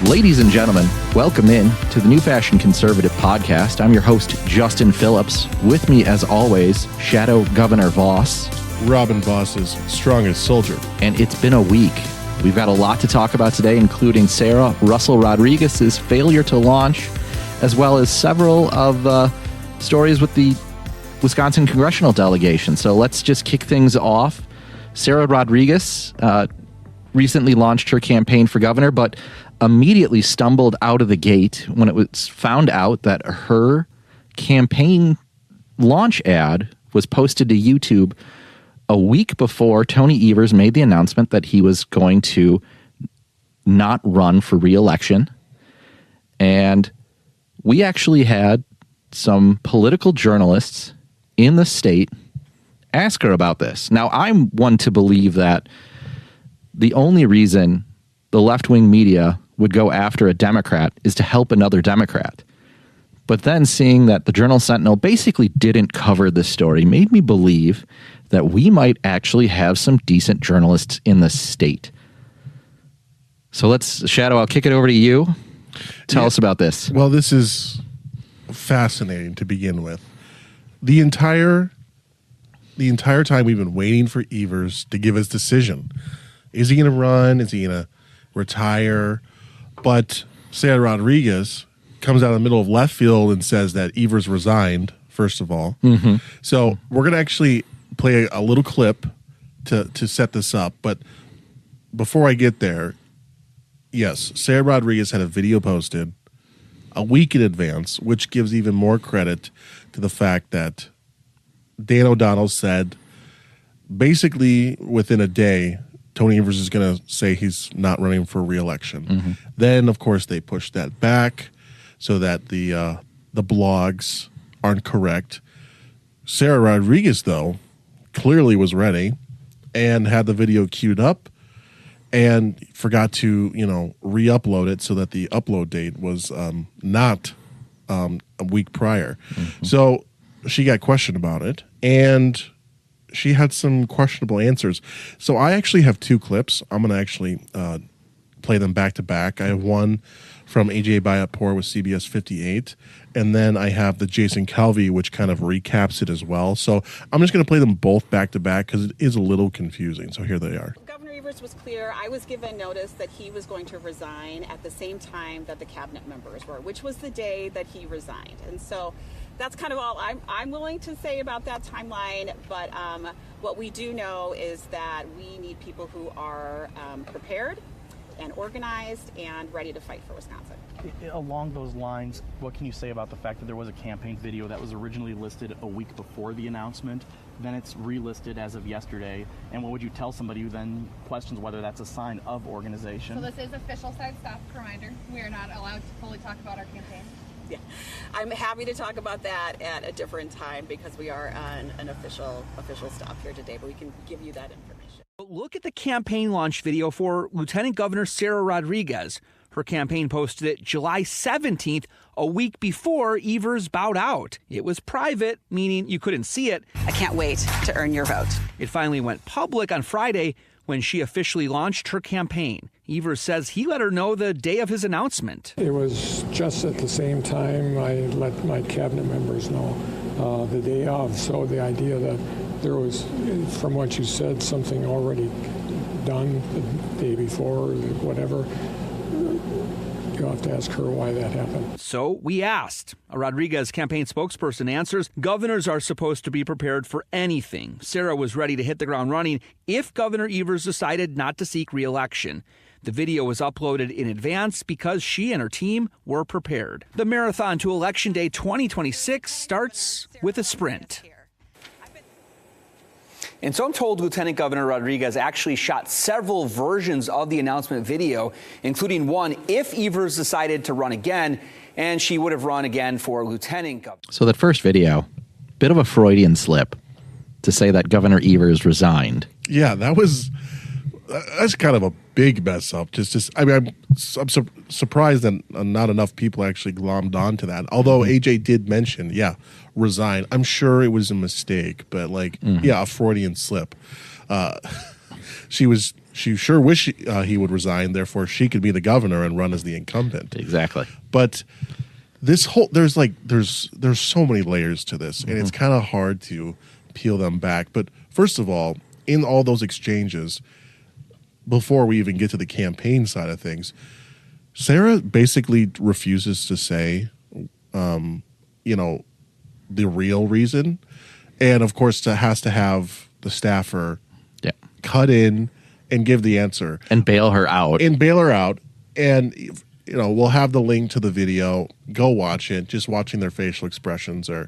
Ladies and gentlemen, welcome in to the New Fashion Conservative podcast. I'm your host, Justin Phillips. With me, as always, Shadow Governor Voss. Robin Voss's strongest soldier. And it's been a week. We've got a lot to talk about today, including Sarah Russell Rodriguez's failure to launch, as well as several of stories with the Wisconsin congressional delegation. So let's just kick things off. Sarah Rodriguez recently launched her campaign for governor, but immediately stumbled out of the gate when it was found out that her campaign launch ad was posted to YouTube a week before Tony Evers made the announcement that he was going to not run for re-election. And we actually had some political journalists in the state ask her about this. Now, I'm one to believe that the only reason the left-wing media would go after a Democrat is to help another Democrat. But then seeing that the Journal-Sentinel basically didn't cover this story made me believe that we might actually have some decent journalists in the state. So let's, Shadow, I'll kick it over to you. Tell us about this. Well, this is fascinating to begin with. The entire time we've been waiting for Evers to give his decision. Is he going to run? Is he going to retire? But Sarah Rodriguez comes out of the middle of left field and says that Evers resigned, first of all. Mm-hmm. So we're going to actually play a little clip to set this up. But before I get there, yes, Sarah Rodriguez had a video posted a week in advance, which gives even more credit to the fact that Dan O'Donnell said basically within a day, Tony Evers is going to say he's not running for re-election. Mm-hmm. Then, of course, they pushed that back so that the blogs aren't correct. Sarah Rodriguez, though, clearly was ready and had the video queued up and forgot to, re-upload it so that the upload date was not a week prior. Mm-hmm. So she got questioned about it, and she had some questionable answers. So I actually have two clips. I'm going to actually play them back to back. I have one from AJ Bayat-Poor with CBS 58, and then I have the Jason Calvi, which kind of recaps it as well. So I'm just going to play them both back to back because it is a little confusing. So here they are. Governor Evers was clear. I was given notice that he was going to resign at the same time that the cabinet members were, which was the day that he resigned. And so that's kind of all I'm willing to say about that timeline. But what we do know is that we need people who are prepared and organized and ready to fight for Wisconsin. Along those lines, what can you say about the fact that there was a campaign video that was originally listed a week before the announcement, then it's relisted as of yesterday, and what would you tell somebody who then questions whether that's a sign of organization? So this is official side stop reminder. We are not allowed to fully talk about our campaign. Yeah, I'm happy to talk about that at a different time because we are on an official stop here today, but we can give you that information. Look at the campaign launch video for Lieutenant Governor Sarah Rodriguez. Her campaign posted it July 17th, a week before Evers bowed out. It was private, meaning you couldn't see it. I can't wait to earn your vote. It finally went public on Friday when she officially launched her campaign. Evers says he let her know the day of his announcement. It was just at the same time I let my cabinet members know the day of. So the idea that there was, from what you said, something already done the day before, or whatever, you'll have to ask her why that happened. So we asked. A Rodriguez campaign spokesperson answers, governors are supposed to be prepared for anything. Sarah was ready to hit the ground running if Governor Evers decided not to seek re-election. The video was uploaded in advance because she and her team were prepared. The marathon to Election Day 2026 starts with a sprint. And so I'm told Lieutenant Governor Rodriguez actually shot several versions of the announcement video, including one if Evers decided to run again, and she would have run again for lieutenant governor. So that first video, bit of a Freudian slip to say that Governor Evers resigned. Yeah, that's kind of a big mess up. I'm surprised that not enough people actually glommed onto that. Although AJ did mention, resign. I'm sure it was a mistake, but a Freudian slip. she sure wish he would resign. Therefore, she could be the governor and run as the incumbent. Exactly. But this whole there's so many layers to this, and it's kind of hard to peel them back. But first of all, in all those exchanges, before we even get to the campaign side of things, Sarah basically refuses to say, the real reason, and of course, has to have the staffer cut in and give the answer and bail her out. And we'll have the link to the video. Go watch it. Just watching their facial expressions is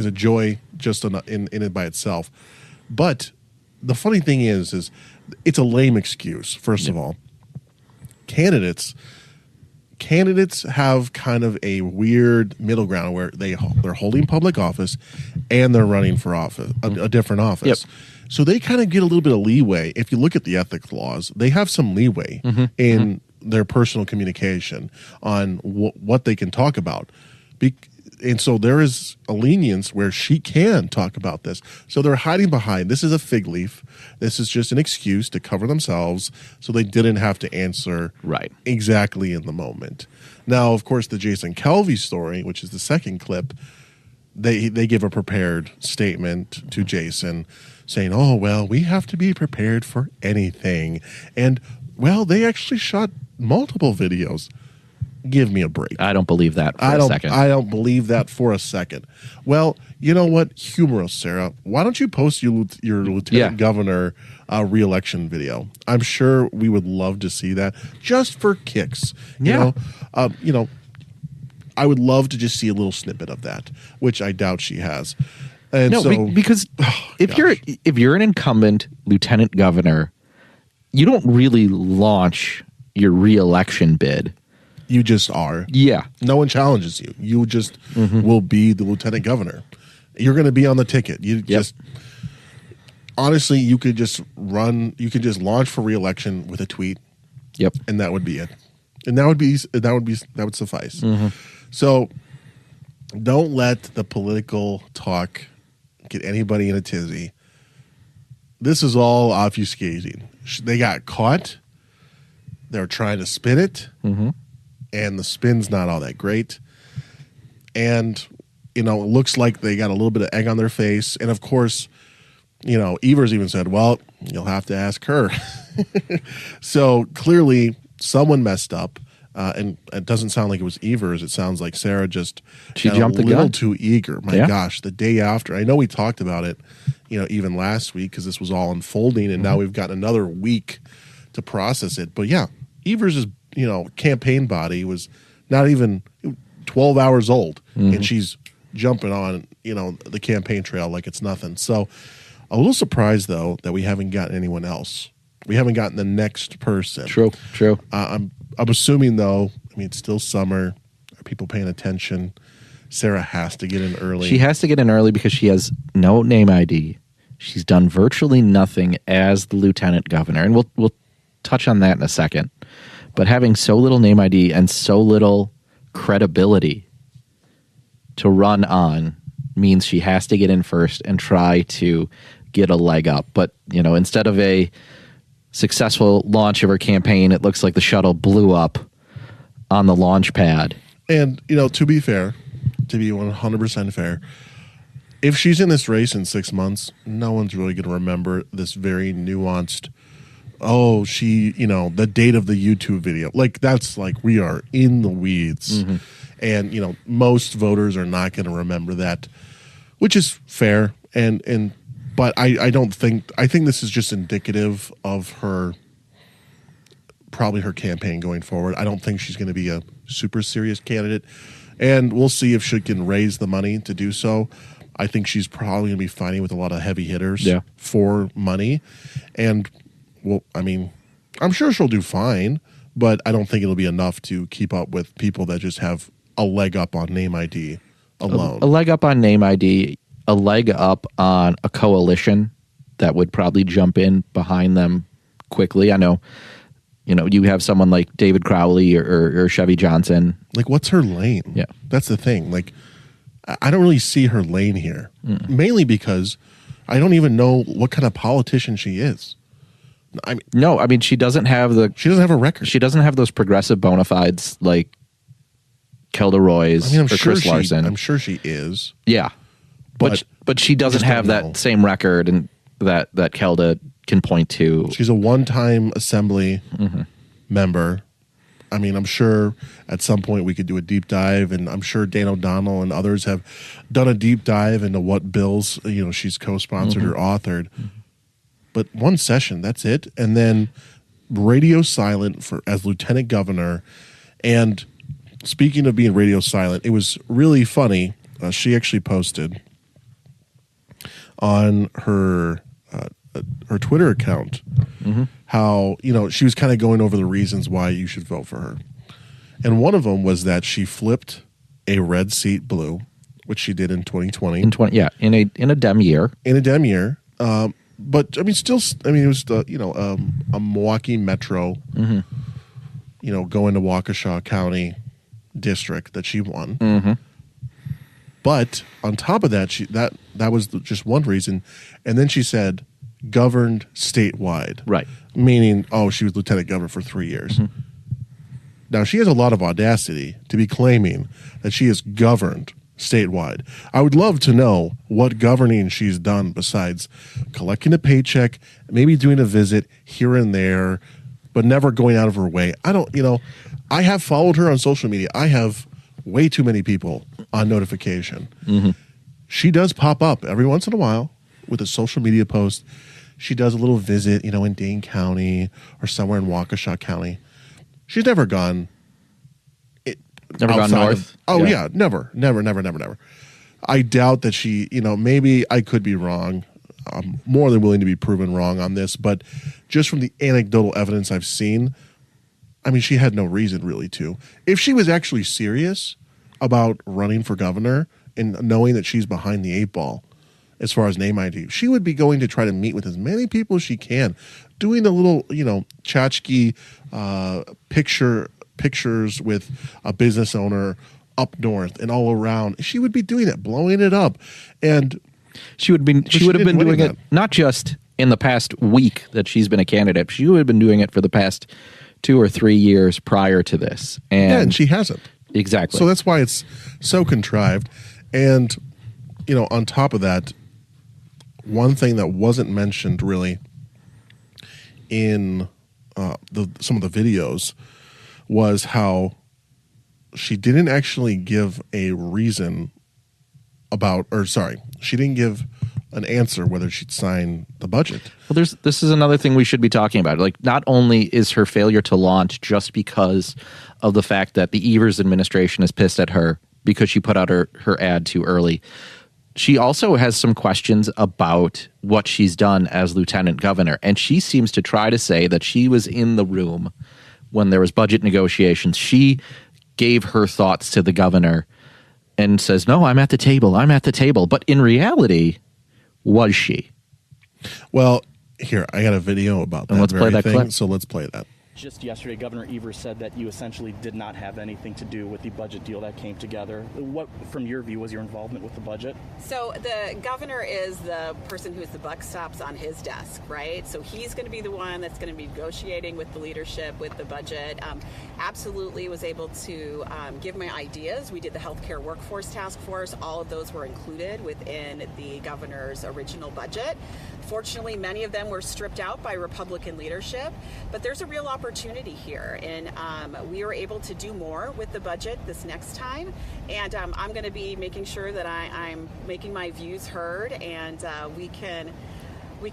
a joy just in it by itself. But the funny thing is it's a lame excuse. First of all, candidates have kind of a weird middle ground where they're holding public office and they're running for office, a different office. Yep. So they kind of get a little bit of leeway. If you look at the ethics laws, they have some leeway in their personal communication on what they can talk about. And so there is a lenience where she can talk about this. So they're hiding behind, this is a fig leaf. This is just an excuse to cover themselves so they didn't have to answer exactly in the moment. Now, of course, the Jason Kelvey story, which is the second clip, they give a prepared statement to Jason saying, oh, well, we have to be prepared for anything. And, well, they actually shot multiple videos. Give me a break. I don't believe that for a second. I don't believe that for a second. Well, you know what? Humorous, Sarah. Why don't you post your lieutenant governor re-election video? I'm sure we would love to see that just for kicks. You know, I would love to just see a little snippet of that, which I doubt she has. And because if you're an incumbent lieutenant governor, you don't really launch your re-election bid. You just are. Yeah. No one challenges you. You just will be the lieutenant governor. You're going to be on the ticket. Honestly, you could just launch for re-election with a tweet. Yep. And that would be it. And that would suffice. So don't let the political talk get anybody in a tizzy. This is all obfuscating. They got caught. They're trying to spin it. And the spin's not all that great. And, it looks like they got a little bit of egg on their face. And, of course, Evers even said, well, you'll have to ask her. So, clearly, someone messed up. And it doesn't sound like it was Evers. It sounds like Sarah she jumped a little gun. too eager. My gosh, the day after. I know we talked about it, even last week because this was all unfolding. And now we've got another week to process it. But, yeah, Evers is campaign body was not even 12 hours old, and she's jumping on, the campaign trail like it's nothing. So a little surprised, though, that we haven't gotten anyone else. We haven't gotten the next person. True. I'm assuming, though, it's still summer. Are people paying attention? Sarah has to get in early. She has to get in early because she has no name ID. She's done virtually nothing as the lieutenant governor, and we'll touch on that in a second. But having so little name ID and so little credibility to run on means she has to get in first and try to get a leg up. But, instead of a successful launch of her campaign, it looks like the shuttle blew up on the launch pad. And, to be fair, to be 100% fair, if she's in this race in 6 months, no one's really going to remember this very nuanced the date of the YouTube video. That's we are in the weeds. And, most voters are not going to remember that, which is fair. But I think this is just indicative of probably her campaign going forward. I don't think she's going to be a super serious candidate. And we'll see if she can raise the money to do so. I think she's probably going to be fighting with a lot of heavy hitters for money. And well, I'm sure she'll do fine, but I don't think it'll be enough to keep up with people that just have a leg up on name ID alone. A leg up on name ID, a leg up on a coalition that would probably jump in behind them quickly. I know, you have someone like David Crowley or Chevy Johnson. What's her lane? Yeah. That's the thing. I don't really see her lane here, mainly because I don't even know what kind of politician she is. I mean, No, I mean, she doesn't have a record. She doesn't have those progressive bona fides like Kelda Roy's I mean, or Chris Larson. I'm sure she is. Yeah. But she doesn't just have don't know. that same record and that Kelda can point to. She's a one-time assembly member. I mean, I'm sure at some point we could do a deep dive, and I'm sure Dan O'Donnell and others have done a deep dive into what bills she's co-sponsored or authored. But one session, that's it, and then radio silent as lieutenant governor. And speaking of being radio silent, it was really funny. She actually posted on her Twitter account how she was kind of going over the reasons why you should vote for her, and one of them was that she flipped a red seat blue, which she did in 2020. In a Dem year. In a Dem year, but I mean, it was a Milwaukee Metro, going to Waukesha County district that she won. But on top of that, that was just one reason, and then she said governed statewide, Right. Meaning, she was lieutenant governor for 3 years. Now, she has a lot of audacity to be claiming that she has governed statewide. I would love to know what governing she's done besides collecting a paycheck, maybe doing a visit here and there, but never going out of her way. I have followed her on social media. I have way too many people on notification. She does pop up every once in a while with a social media post. She does a little visit, in Dane County or somewhere in Waukesha County. She's never gone. Never gone north? Never. I doubt that she, maybe I could be wrong. I'm more than willing to be proven wrong on this, but just from the anecdotal evidence I've seen, I mean, she had no reason really to. If she was actually serious about running for governor and knowing that she's behind the 8 ball as far as name ID, she would be going to try to meet with as many people as she can, doing a little, tchotchke pictures with a business owner up north and all around. She would be doing it, blowing it up. And she would have been doing it not just in the past week that she's been a candidate. She would have been doing it for the past 2 or 3 years prior to this. And she hasn't. Exactly. So that's why it's so contrived. And, on top of that, one thing that wasn't mentioned really in some of the videos was how she didn't actually give a reason she didn't give an answer whether she'd sign the budget. Well, this is another thing we should be talking about. Like, not only is her failure to launch just because of the fact that the Evers administration is pissed at her because she put out her ad too early, she also has some questions about what she's done as lieutenant governor. And she seems to try to say that she was in the room when there was budget negotiations. She gave her thoughts to the governor and says, no, I'm at the table. But in reality, was she? Well, here, I got a video about that. And let's play that clip. So let's play that. Just yesterday, Governor Evers said that you essentially did not have anything to do with the budget deal that came together. What, from your view, was your involvement with the budget? So the governor is the person who's the buck stops on his desk, right? So he's going to be the one that's going to be negotiating with the leadership, with the budget. Absolutely was able to give my ideas. We did the healthcare workforce task force. All of those were included within the governor's original budget. Fortunately, many of them were stripped out by Republican leadership, but there's a real opportunity here, and we were able to do more with the budget this next time, and I'm going to be making sure that I'm making my views heard, and we can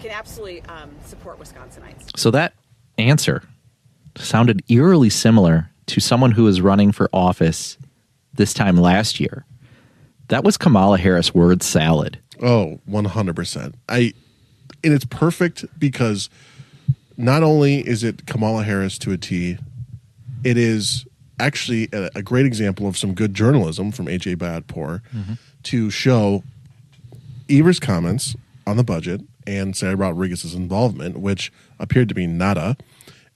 absolutely support Wisconsinites. So that answer sounded eerily similar to someone who was running for office this time last year. That was Kamala Harris word salad. Oh, 100%. And it's perfect because not only is it Kamala Harris to a T, it is actually a great example of some good journalism from AJ Badpour to show Evers' comments on the budget and Sarah Rodriguez's involvement, which appeared to be nada,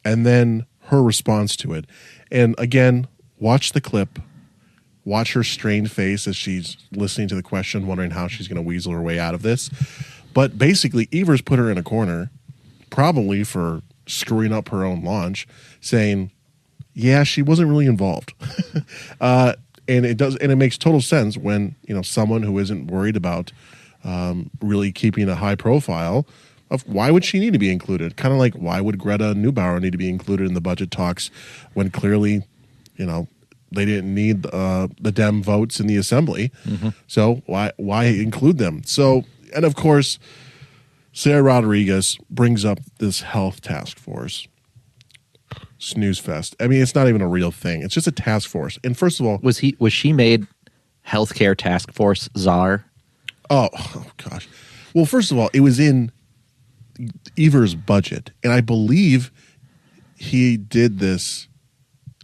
and then her response to it. And again, watch the clip. Watch her strained face as she's listening to the question, wondering how she's going to weasel her way out of this. But basically, Evers put her in a corner, probably for screwing up her own launch, saying, yeah, she wasn't really involved. And it makes total sense when, someone who isn't worried about really keeping a high profile of why would she need to be included? Kind of like, why would Greta Neubauer need to be included in the budget talks when clearly, they didn't need the Dem votes in the assembly. Mm-hmm. So why include them? So, and of course, Sarah Rodriguez brings up this health task force. Snooze fest. I mean, it's not even a real thing. It's just a task force. And first of all, was she made healthcare task force czar? Oh gosh. Well, first of all, it was in Evers' budget, and I believe he did this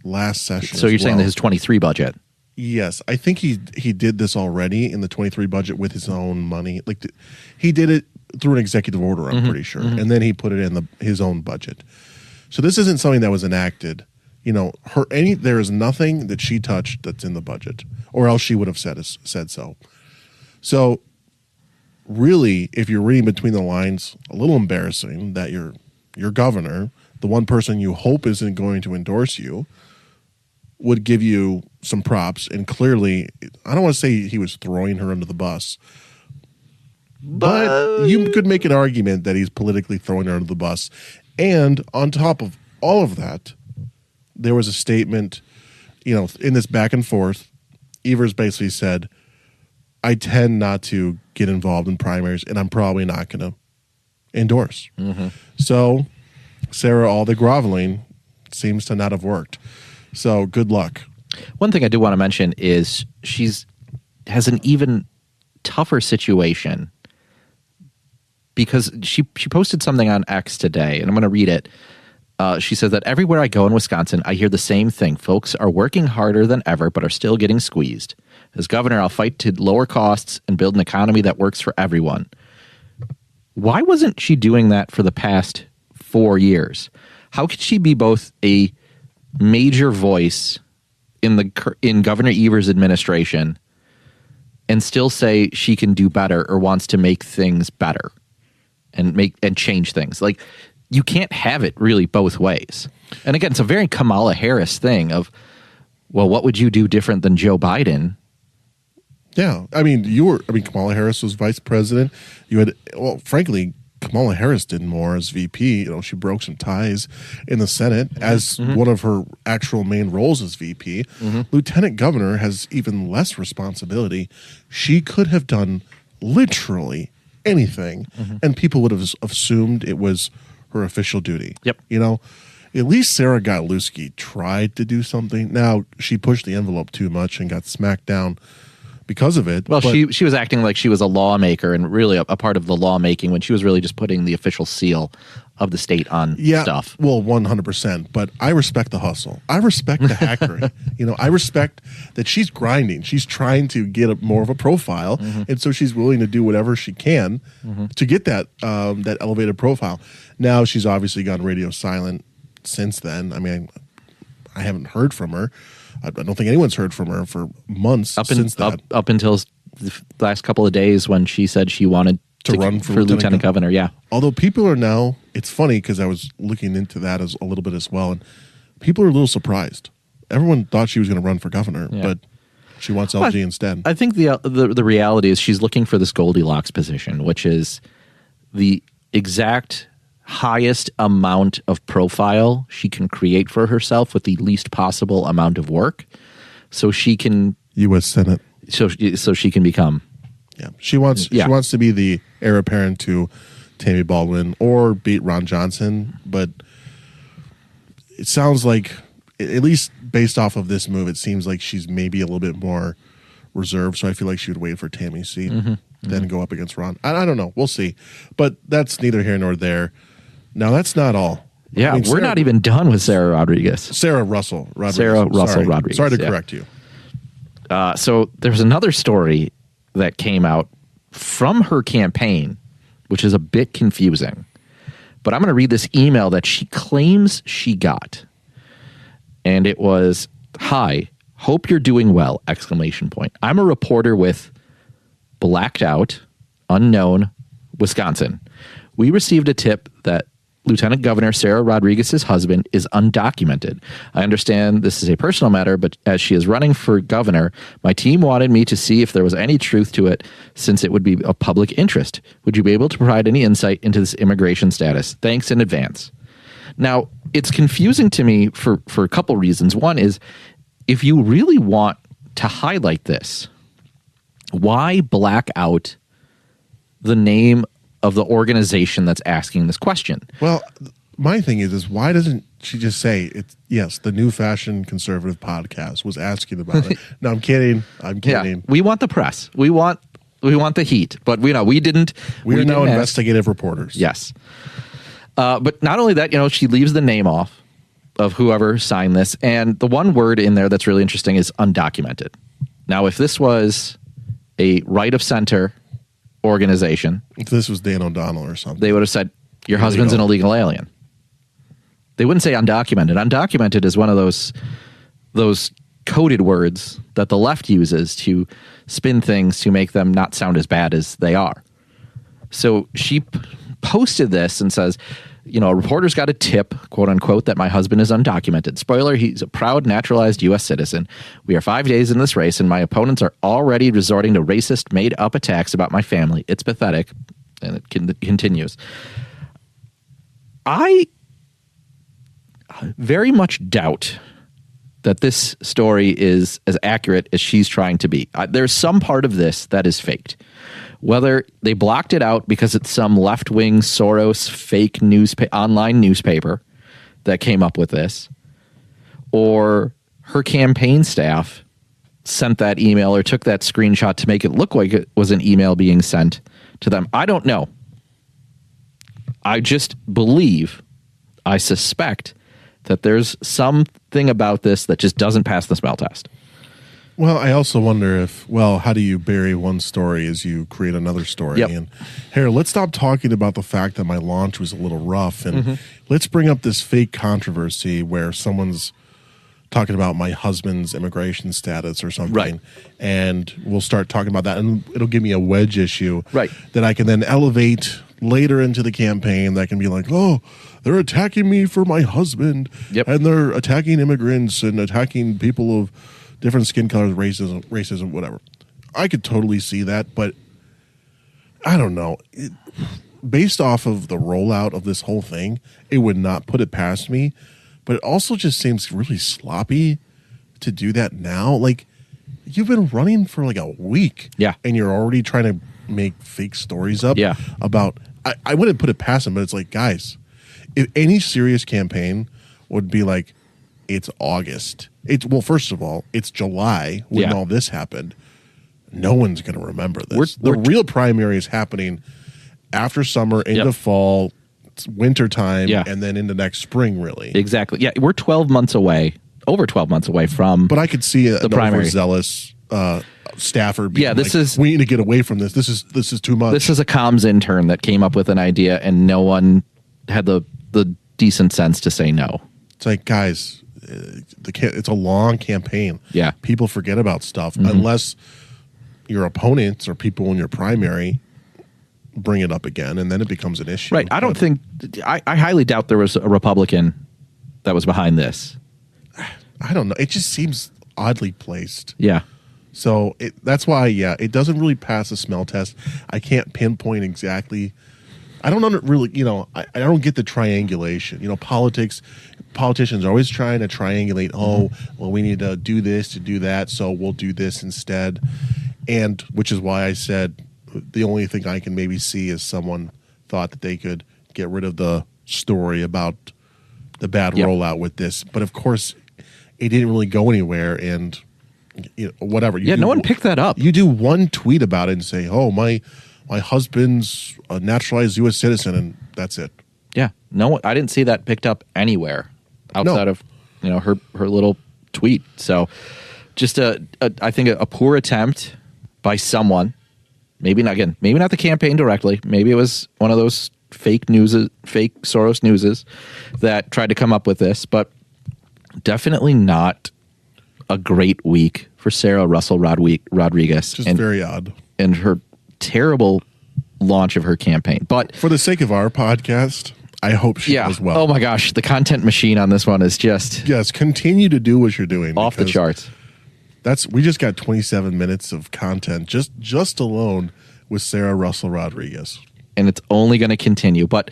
last session. So you're saying that his 23 budget? Yes, I think he did this already in the 23 budget with his own money. Like he did it through an executive order, I'm pretty sure, and then he put it in his own budget. So this isn't something that was enacted. There is nothing that she touched that's in the budget, or else she would have said so. So really, if you're reading between the lines, a little embarrassing that your governor, the one person you hope isn't going to endorse you, would give you some props. And clearly, I don't want to say he was throwing her under the bus, but you could make an argument that he's politically throwing her under the bus. And on top of all of that, there was a statement, in this back and forth, Evers basically said, I tend not to get involved in primaries, and I'm probably not going to endorse. Mm-hmm. So, Sarah, all the groveling seems to not have worked. So, good luck. One thing I do want to mention is has an even tougher situation because she posted something on X today, and I'm going to read it. She says that everywhere I go in Wisconsin, I hear the same thing. Folks are working harder than ever, but are still getting squeezed. As governor, I'll fight to lower costs and build an economy that works for everyone. Why wasn't she doing that for the past 4 years? How could she be both a major voice in Governor Evers' administration and still say she can do better or wants to make things better and change things? Like, you can't have it really both ways. And again, it's a very Kamala Harris thing of, well, what would you do different than Joe Biden? Yeah. I mean, Kamala Harris was vice president. Frankly, Kamala Harris did more as VP. She broke some ties in the Senate as one of her actual main roles as VP. Mm-hmm. Lieutenant governor has even less responsibility. She could have done literally anything, and people would have assumed it was her official duty. Yep. At least Sarah Godlewski tried to do something. Now, she pushed the envelope too much and got smacked down because of it. Well, she was acting like she was a lawmaker and really a part of the lawmaking when she was really just putting the official seal of the state on stuff. Well, 100%. But I respect the hustle. I respect the hackery. I respect that she's grinding. She's trying to get more of a profile, and so she's willing to do whatever she can to get that elevated profile. Now she's obviously gone radio silent since then. I mean, I haven't heard from her. I don't think anyone's heard from her for months since that. Up until the last couple of days when she said she wanted to run for lieutenant governor. Yeah. Although people are now, it's funny because I was looking into that as a little bit as well, and people are a little surprised. Everyone thought she was going to run for governor, but she wants LG instead. I think the reality is she's looking for this Goldilocks position, which is the exact highest amount of profile she can create for herself with the least possible amount of work, so she can U.S. Senate. So she can become. Yeah, she wants to be the heir apparent to Tammy Baldwin or beat Ron Johnson, but it sounds like, at least based off of this move, it seems like she's maybe a little bit more reserved. So I feel like she would wait for Tammy's seat, then go up against Ron. I don't know. We'll see, but that's neither here nor there. Now, that's not all. Yeah, we're not even done with Sarah Rodriguez. Sarah Russell Rodriguez. Sorry to correct you. So there's another story that came out from her campaign, which is a bit confusing. But I'm going to read this email that she claims she got. And it was, "Hi, hope you're doing well, ! I'm a reporter with blacked out, unknown, Wisconsin. We received a tip that Lieutenant Governor Sarah Rodriguez's husband is undocumented. I understand this is a personal matter, but as she is running for governor, my team wanted me to see if there was any truth to it, since it would be of public interest. Would you be able to provide any insight into this immigration status? Thanks in advance. Now, it's confusing to me for a couple reasons. One is, if you really want to highlight this, why black out the name of the organization that's asking this question? Well, my thing is why doesn't she just say it's, yes, the New Fashion Conservative podcast was asking about it? No, I'm kidding. Yeah, we want the press. We want the heat, but we didn't. We're now investigative reporters. Yes. But not only that, she leaves the name off of whoever signed this. And the one word in there that's really interesting is undocumented. Now, if this was a right of center organization, if this was Dan O'Donnell or something, they would have said, your husband's an illegal alien. They wouldn't say undocumented. Undocumented is one of those coded words that the left uses to spin things to make them not sound as bad as they are. So she posted this and says, a reporter's got a tip, quote unquote, that my husband is undocumented. Spoiler, he's a proud naturalized U.S. citizen. We are 5 days in this race, and my opponents are already resorting to racist, made-up attacks about my family. It's pathetic. And it continues. I very much doubt that this story is as accurate as she's trying to be. There's some part of this that is faked. Whether they blocked it out because it's some left-wing Soros fake online newspaper that came up with this, or her campaign staff sent that email or took that screenshot to make it look like it was an email being sent to them. I don't know. I just believe, I suspect, that there's something about this that just doesn't pass the smell test. Well, I also wonder how do you bury one story as you create another story? Yep. And here, let's stop talking about the fact that my launch was a little rough, and let's bring up this fake controversy where someone's talking about my husband's immigration status or something. Right. And we'll start talking about that, and it'll give me a wedge issue right. that I can then elevate later into the campaign that can be like, oh, they're attacking me for my husband, and they're attacking immigrants and attacking people of different skin colors, racism, whatever. I could totally see that, but I don't know. Based off of the rollout of this whole thing, it would not put it past me, but it also just seems really sloppy to do that now. Like, you've been running for like a week, and you're already trying to make fake stories up about, I wouldn't put it past them, but it's like, guys, if any serious campaign would be like, it's August. Well, first of all, it's July when all this happened. No one's going to remember this. The real primary is happening after summer, into fall, winter time, and then into next spring, really. Exactly. Yeah, we're 12 months away, over 12 months away from But I could see the primary. Overzealous staffer being this like, is, we need to get away from this. This is too much. This is a comms intern that came up with an idea, and no one had the decent sense to say no. It's like, guys, it's a long campaign. Yeah. People forget about stuff unless your opponents or people in your primary bring it up again, and then it becomes an issue. Right. I highly doubt there was a Republican that was behind this. I don't know. It just seems oddly placed. Yeah. So that's why, it doesn't really pass the smell test. I can't pinpoint exactly. I don't really, I don't get the triangulation. Politicians are always trying to triangulate. Oh, well, we need to do this to do that, so we'll do this instead. And which is why I said the only thing I can maybe see is someone thought that they could get rid of the story about the bad rollout with this. But of course, it didn't really go anywhere, and whatever. No one picked that up. You do one tweet about it and say, "Oh, my husband's a naturalized U.S. citizen," and that's it. Yeah, no, I didn't see that picked up anywhere outside of her little tweet. So, just I think a poor attempt by someone. Maybe not the campaign directly. Maybe it was one of those fake Soros newses that tried to come up with this, but definitely not a great week for Sarah Russell Rodriguez. Just very odd. And her terrible launch of her campaign. But for the sake of our podcast, I hope she does well. Oh my gosh, the content machine on this one is just yes. Continue to do what you're doing. off the charts. We just got 27 minutes of content just alone with Sarah Russell Rodriguez, and it's only going to continue. But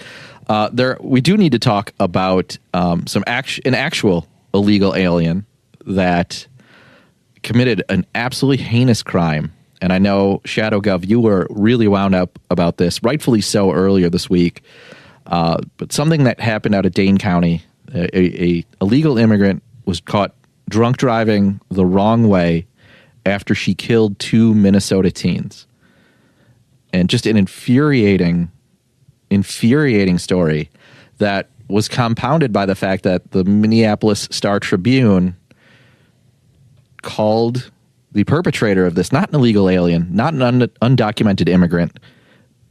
we do need to talk about an actual illegal alien that committed an absolutely heinous crime. And I know, Shadow Gov, you were really wound up about this, rightfully so, earlier this week. But something that happened out of Dane County, a illegal immigrant was caught drunk driving the wrong way after she killed 2 Minnesota teens. And just an infuriating story that was compounded by the fact that the Minneapolis Star-Tribune called the perpetrator of this not an illegal alien, not an undocumented immigrant,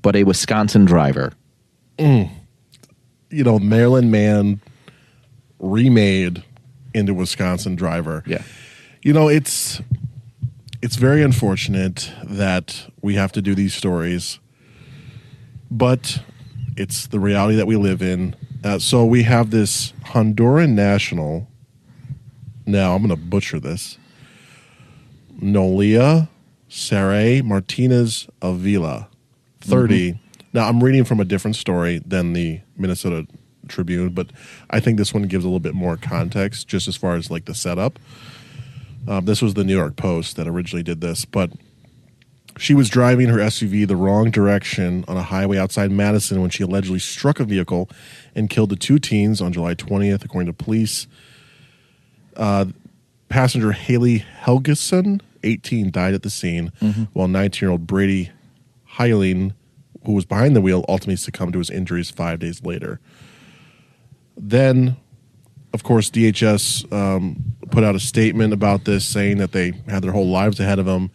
but a Wisconsin driver. Maryland man remade into Wisconsin driver. Yeah. It's very unfortunate that we have to do these stories, but it's the reality that we live in. So we have this Honduran national. Now, I'm going to butcher this. Nolia Saray Martinez Avila, 30. Now, I'm reading from a different story than the Minnesota Tribune, but I think this one gives a little bit more context just as far as like the setup. This was the New York Post that originally did this, but she was driving her SUV the wrong direction on a highway outside Madison when she allegedly struck a vehicle and killed the 2 teens on July 20th, according to police. Passenger Haley Helgeson, 18, died at the scene, while 19-year-old Brady Heiling, who was behind the wheel, ultimately succumbed to his injuries 5 days later. Then, of course, DHS put out a statement about this, saying that they had their whole lives ahead of them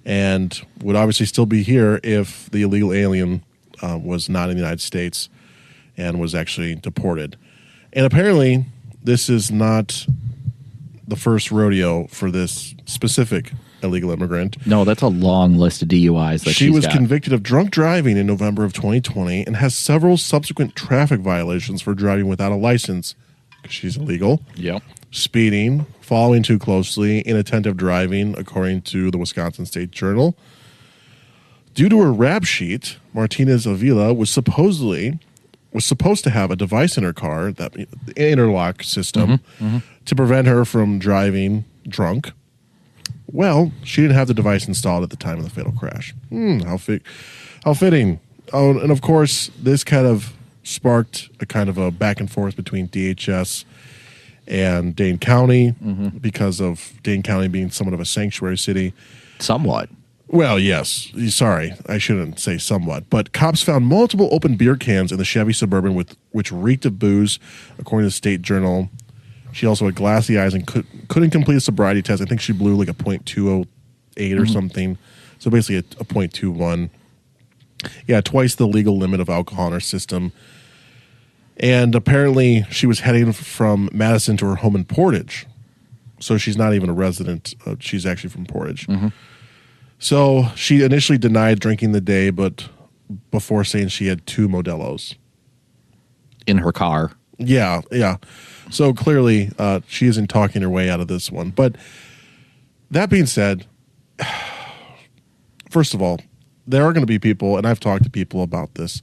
and would obviously still be here if the illegal alien was not in the United States and was actually deported. And apparently, this is not the first rodeo for this specific illegal immigrant. No, that's a long list of DUIs that she was got. convicted of drunk driving in November of 2020 and has several subsequent traffic violations for driving without a license because she's illegal. Yep. Speeding, following too closely, inattentive driving, according to the Wisconsin State Journal. Due to her rap sheet, Martinez Avila was supposed to have a device in her car, that interlock system, to prevent her from driving drunk. Well, she didn't have the device installed at the time of the fatal crash. How fitting. Oh, and of course, this kind of sparked a kind of a back and forth between DHS and Dane County because of Dane County being somewhat of a sanctuary city. Somewhat. Well, yes. Sorry, I shouldn't say somewhat. But cops found multiple open beer cans in the Chevy Suburban which reeked of booze, according to the State Journal. She also had glassy eyes and couldn't complete a sobriety test. I think she blew like a .208 or something. So basically a .21. Yeah, twice the legal limit of alcohol in her system. And apparently she was heading from Madison to her home in Portage. So she's not even a resident. She's actually from Portage. So she initially denied drinking the day, but before saying she had 2 Modelo's. In her car. Yeah. So clearly she isn't talking her way out of this one. But that being said, first of all, there are going to be people, and I've talked to people about this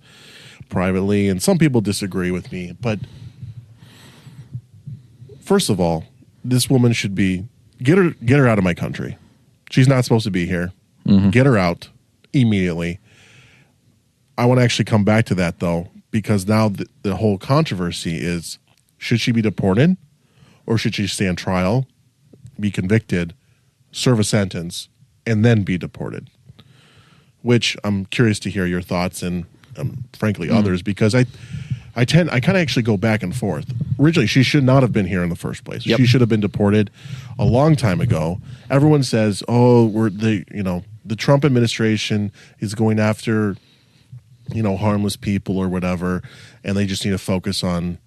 privately, and some people disagree with me. But first of all, this woman should be get her out of my country. She's not supposed to be here. Get her out immediately. I want to actually come back to that, though, because now the whole controversy is, should she be deported or should she stand trial, be convicted, serve a sentence, and then be deported? Which I'm curious to hear your thoughts and, frankly, others, because I kind of actually go back and forth. Originally, she should not have been here in the first place. Yep. She should have been deported a long time ago. Everyone says, "Oh, the Trump administration is going after, harmless people or whatever, and they just need to focus on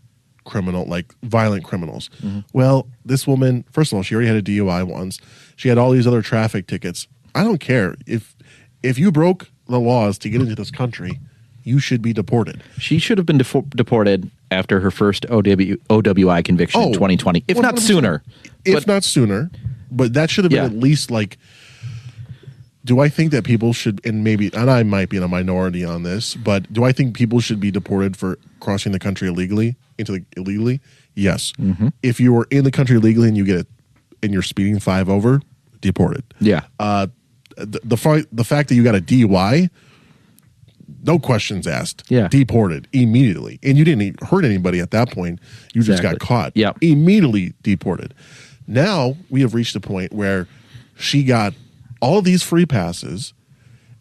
violent criminals." Well, this woman, first of all, she already had a DUI once. She had all these other traffic tickets. I don't care if you broke the laws to get into this country, you should be deported. She should have been deported after her first OWI conviction in 2020, if not 100%. sooner. If not sooner. But that should have been at least like, do I think that people should, and I might be in a minority on this, but do I think people should be deported for crossing the country illegally? Yes. Mm-hmm. If you were in the country illegally and you get it, and you're speeding 5 over, deported. Yeah. The fact that you got a DUI, no questions asked. Yeah. Deported immediately. And you didn't hurt anybody at that point. You just got caught. Yep. Immediately deported. Now we have reached a point where she got all of these free passes,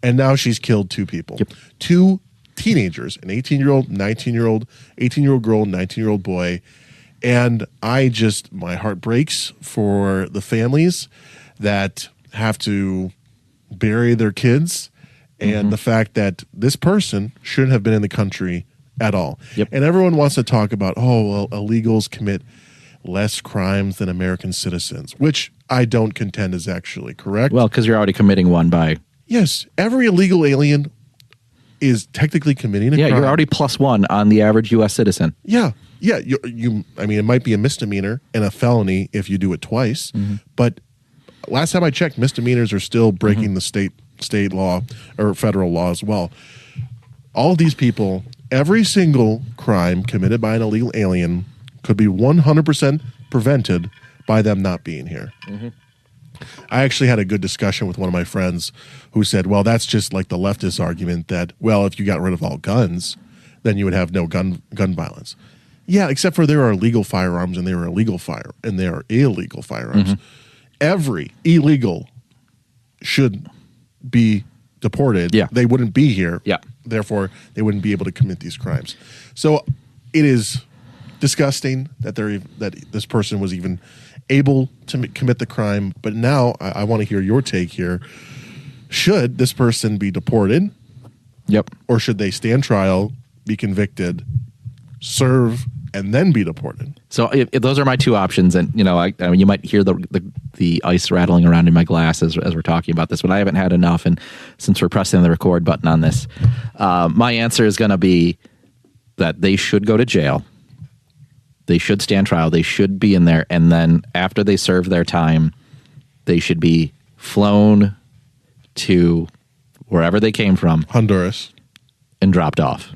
and now she's killed 2 people. Yep. 2 teenagers, an 18-year-old, 19-year-old, 18-year-old girl, 19-year-old boy. And my heart breaks for the families that have to bury their kids, and the fact that this person shouldn't have been in the country at all. Yep. And everyone wants to talk about, illegals commit less crimes than American citizens, which I don't contend is actually correct. Well, because you're already committing one by... Yes, every illegal alien is technically committing a crime. you're already +1 on the average U.S. citizen. Yeah. I mean, it might be a misdemeanor and a felony if you do it twice, but last time I checked, misdemeanors are still breaking the state law or federal law as well. All of these people, every single crime committed by an illegal alien could be 100% prevented by them not being here. I actually had a good discussion with one of my friends who said, well, that's just like the leftist argument that, well, if you got rid of all guns, then you would have no gun violence. Yeah, except for there are legal firearms and there are illegal firearms. Every illegal should be deported. Yeah. They wouldn't be here. Yeah. Therefore, they wouldn't be able to commit these crimes. So it is disgusting that this person was even able to commit the crime. But now I want to hear your take here. Should this person be deported? Yep. Or should they stand trial, be convicted, serve, and then be deported? So if those are my 2 options, and I mean, you might hear the ice rattling around in my glass as we're talking about this, but I haven't had enough. And since we're pressing the record button on this, my answer is going to be that they should go to jail. They should stand trial. They should be in there, and then after they serve their time, they should be flown to wherever they came from, Honduras, and dropped off.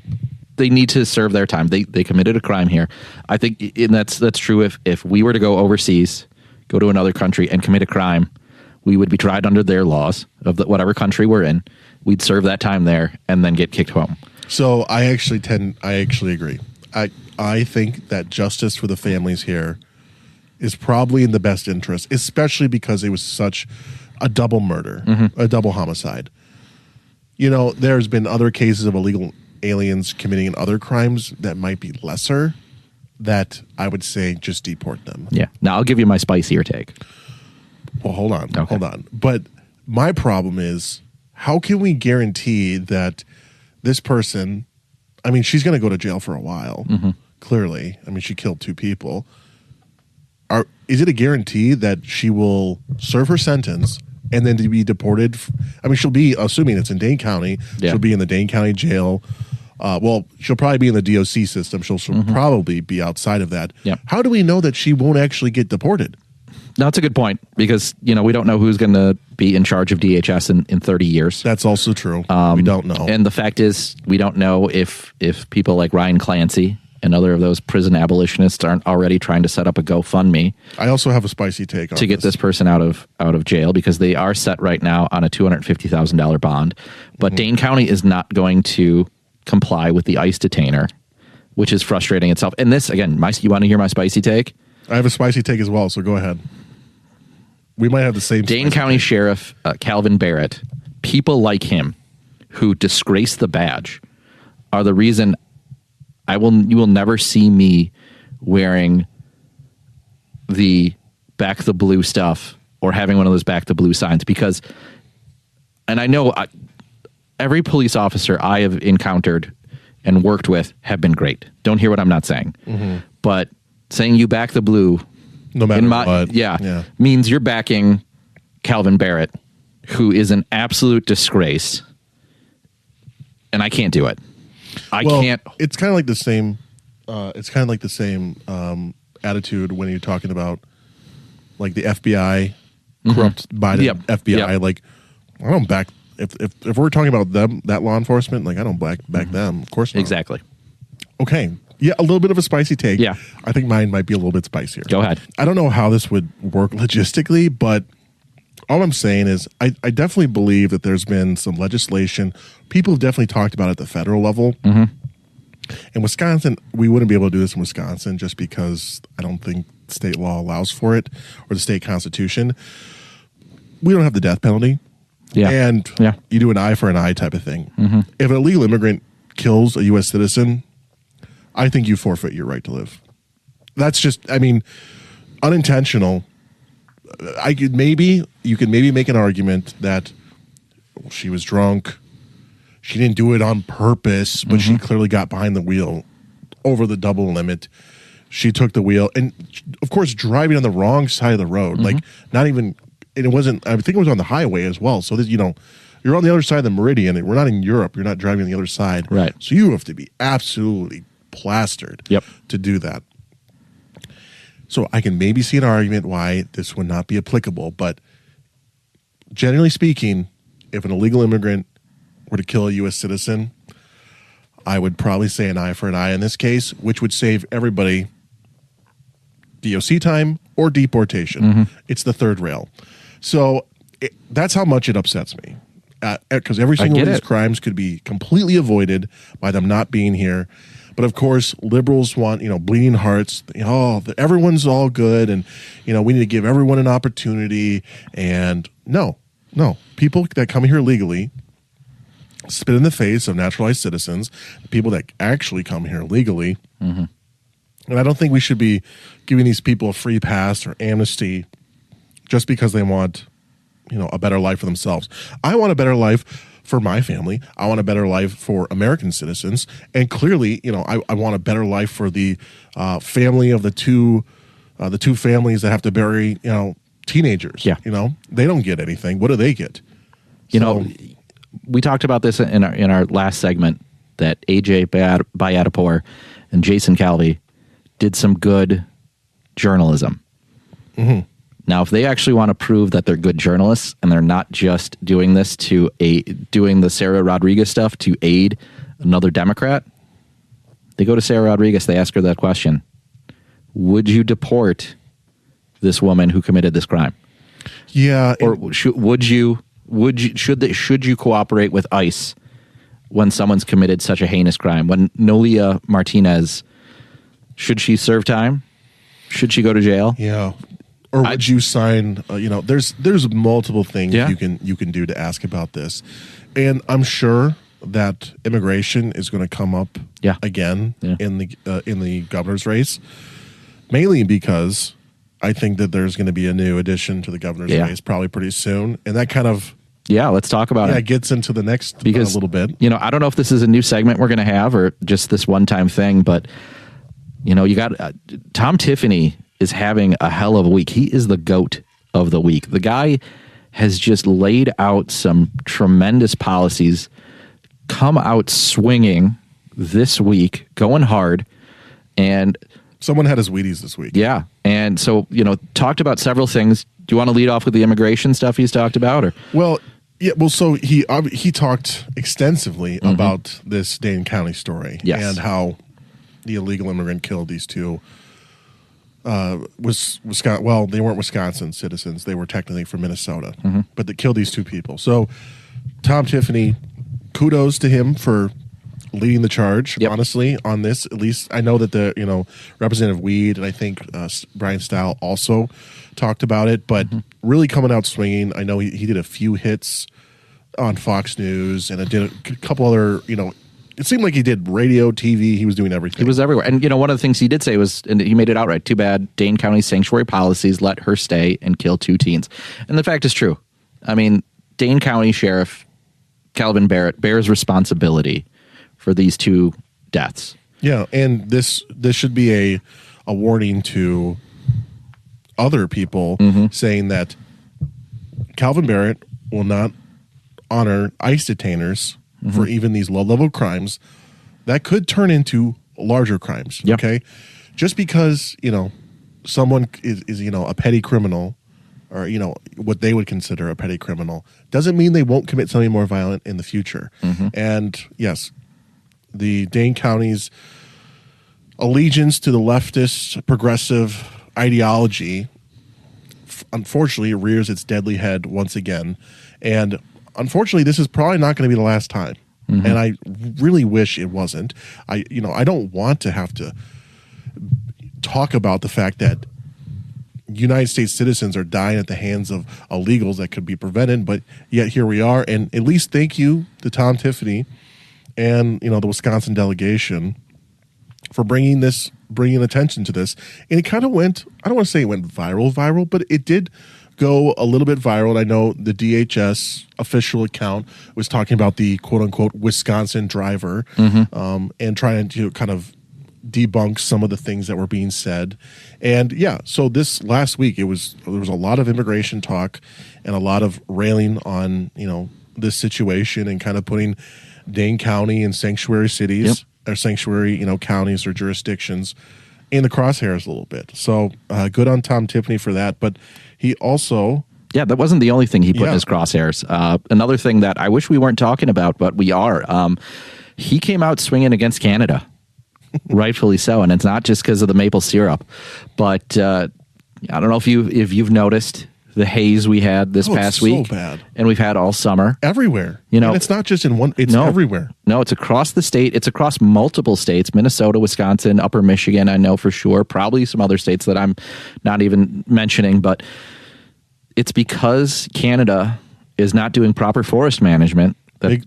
They need to serve their time. They committed a crime here. I think, and that's true. If we were to go overseas, go to another country and commit a crime, we would be tried under their laws of whatever country we're in. We'd serve that time there and then get kicked home. So I actually agree. I think that justice for the families here is probably in the best interest, especially because it was such a double murder, a double homicide. There's been other cases of illegal aliens committing other crimes that might be lesser, that I would say just deport them. Yeah. Now I'll give you my spicier take. Well, hold on. But my problem is, how can we guarantee that this person, I mean, she's going to go to jail for a while, clearly. I mean, she killed 2 people. Is it a guarantee that she will serve her sentence and then to be deported? I mean, she'll be, assuming it's in Dane County, she'll be in the Dane County jail. She'll probably be in the DOC system. She'll probably be outside of that. Yep. How do we know that she won't actually get deported? No, that's a good point, because we don't know who's going to be in charge of DHS in 30 years. That's also true. We don't know. And the fact is, we don't know if people like Ryan Clancy and other of those prison abolitionists aren't already trying to set up a GoFundMe. I also have a spicy take on to get this person out of jail, because they are set right now on a $250,000 bond. But Dane County is not going to comply with the ICE detainer, which is frustrating itself. And this, again, you want to hear my spicy take? I have a spicy take as well, so go ahead. We might have the same. Dane County Sheriff Calvin Barrett, people like him who disgrace the badge, are the reason you will never see me wearing the Back the Blue stuff or having one of those Back the Blue signs, because, and I know every police officer I have encountered and worked with have been great. Don't hear what I'm not saying. But saying you back the blue, no matter what, means you're backing Calvin Barrett, who is an absolute disgrace and I can't do it. I Well, can't. It's kind of like the same. It's kind of like the same attitude when you're talking about like the FBI, corrupt Biden Yep. FBI. Yep. Like, I don't back if we're talking about them, that law enforcement. Like, I don't back them. Of course not. Exactly. Okay. Yeah, a little bit of a spicy take. Yeah. I think mine might be a little bit spicier. Go ahead. I don't know how this would work logistically, but all I'm saying is I definitely believe that there's been some legislation. People have definitely talked about it at the federal level. Mm-hmm. In Wisconsin, we wouldn't be able to do this in Wisconsin just because I don't think state law allows for it or the state constitution. We don't have the death penalty. Yeah. And Yeah. you do an eye for an eye type of thing. Mm-hmm. If an illegal immigrant kills a U.S. citizen, I think you forfeit your right to live. That's just, I mean, unintentional. You could maybe make an argument that she was drunk. She didn't do it on purpose, but she clearly got behind the wheel over the double limit. She took the wheel, and of course, driving on the wrong side of the road, like not even. And it wasn't. I think it was on the highway as well. So that you're on the other side of the meridian. We're not in Europe. You're not driving on the other side, right? So you have to be absolutely plastered, to do that. So I can maybe see an argument why this would not be applicable, but generally speaking, if an illegal immigrant were to kill a U.S. citizen, I would probably say an eye for an eye in this case, which would save everybody DOC time or deportation. It's the third rail. So that's how much it upsets me. Because every single one of these crimes could be completely avoided by them not being here. But of course, liberals want, bleeding hearts. Everyone's all good, and we need to give everyone an opportunity. And no, people that come here legally spit in the face of naturalized citizens, people that actually come here legally. And I don't think we should be giving these people a free pass or amnesty just because they want, a better life for themselves. I want a better life for my family. I want a better life for American citizens. And clearly, I want a better life for the family of the two families that have to bury, teenagers. Yeah. They don't get anything. What do they get? We talked about this in our last segment that AJ Bayatapor and Jason Calvi did some good journalism. Now, if they actually want to prove that they're good journalists and they're not just doing this doing the Sarah Rodriguez stuff to aid another Democrat, they go to Sarah Rodriguez. They ask her that question: would you deport this woman who committed this crime? Yeah. Or should you cooperate with ICE when someone's committed such a heinous crime? When Noelia Martinez, should she serve time? Should she go to jail? Yeah. Or would you sign? There's multiple things you can do to ask about this, and I'm sure that immigration is going to come up again in the governor's race, mainly because I think that there's going to be a new addition to the governor's race probably pretty soon, and that kind of let's talk about it. It gets into the next little bit. I don't know if this is a new segment we're going to have or just this one-time thing, but you got Tom Tiffany is having a hell of a week. He is the GOAT of the week. The guy has just laid out some tremendous policies, come out swinging this week, going hard, and someone had his Wheaties this week. Yeah, and so talked about several things. Do you want to lead off with the immigration stuff he's talked about, or? Well, so he talked extensively about this Dane County story and how the illegal immigrant killed these two. Well, they weren't Wisconsin citizens. They were technically from Minnesota, but they killed these two people. So Tom Tiffany, kudos to him for leading the charge, honestly, on this. At least I know that the, Representative Weed and I think Brian Stile also talked about it, but really coming out swinging. I know he did a few hits on Fox News and did a couple other, it seemed like he did radio, TV. He was doing everything. He was everywhere. And, one of the things he did say was, and he made it outright, too bad Dane County's sanctuary policies let her stay and kill two teens. And the fact is true. I mean, Dane County Sheriff Calvin Barrett bears responsibility for these two deaths. Yeah, and this should be a warning to other people saying that Calvin Barrett will not honor ICE detainers for even these low-level crimes that could turn into larger crimes. Yep. Okay, just because someone is a petty criminal, or what they would consider a petty criminal, doesn't mean they won't commit something more violent in the future. And yes, the Dane County's allegiance to the leftist progressive ideology unfortunately rears its deadly head once again, and unfortunately this is probably not going to be the last time. And I really wish it wasn't. I don't want to have to talk about the fact that United States citizens are dying at the hands of illegals that could be prevented, but yet here we are. And at least thank you to Tom Tiffany and the Wisconsin delegation for bringing attention to this. And it kind of went, I don't want to say it went viral, but it did go a little bit viral. And I know the DHS official account was talking about the quote unquote Wisconsin driver, and trying to kind of debunk some of the things that were being said. And yeah, so this last week there was a lot of immigration talk and a lot of railing on this situation and kind of putting Dane County and sanctuary cities or sanctuary counties or jurisdictions in the crosshairs a little bit. So good on Tom Tiffany for that. But he also that wasn't the only thing he put in his crosshairs. Another thing that I wish we weren't talking about, but we are. He came out swinging against Canada. Rightfully so, and it's not just because of the maple syrup, but I don't know if you've noticed the haze we had this past week, so bad. And we've had all summer everywhere. And it's not just in one; it's everywhere. No, it's across the state. It's across multiple states: Minnesota, Wisconsin, Upper Michigan. I know for sure. Probably some other states that I'm not even mentioning, but it's because Canada is not doing proper forest management.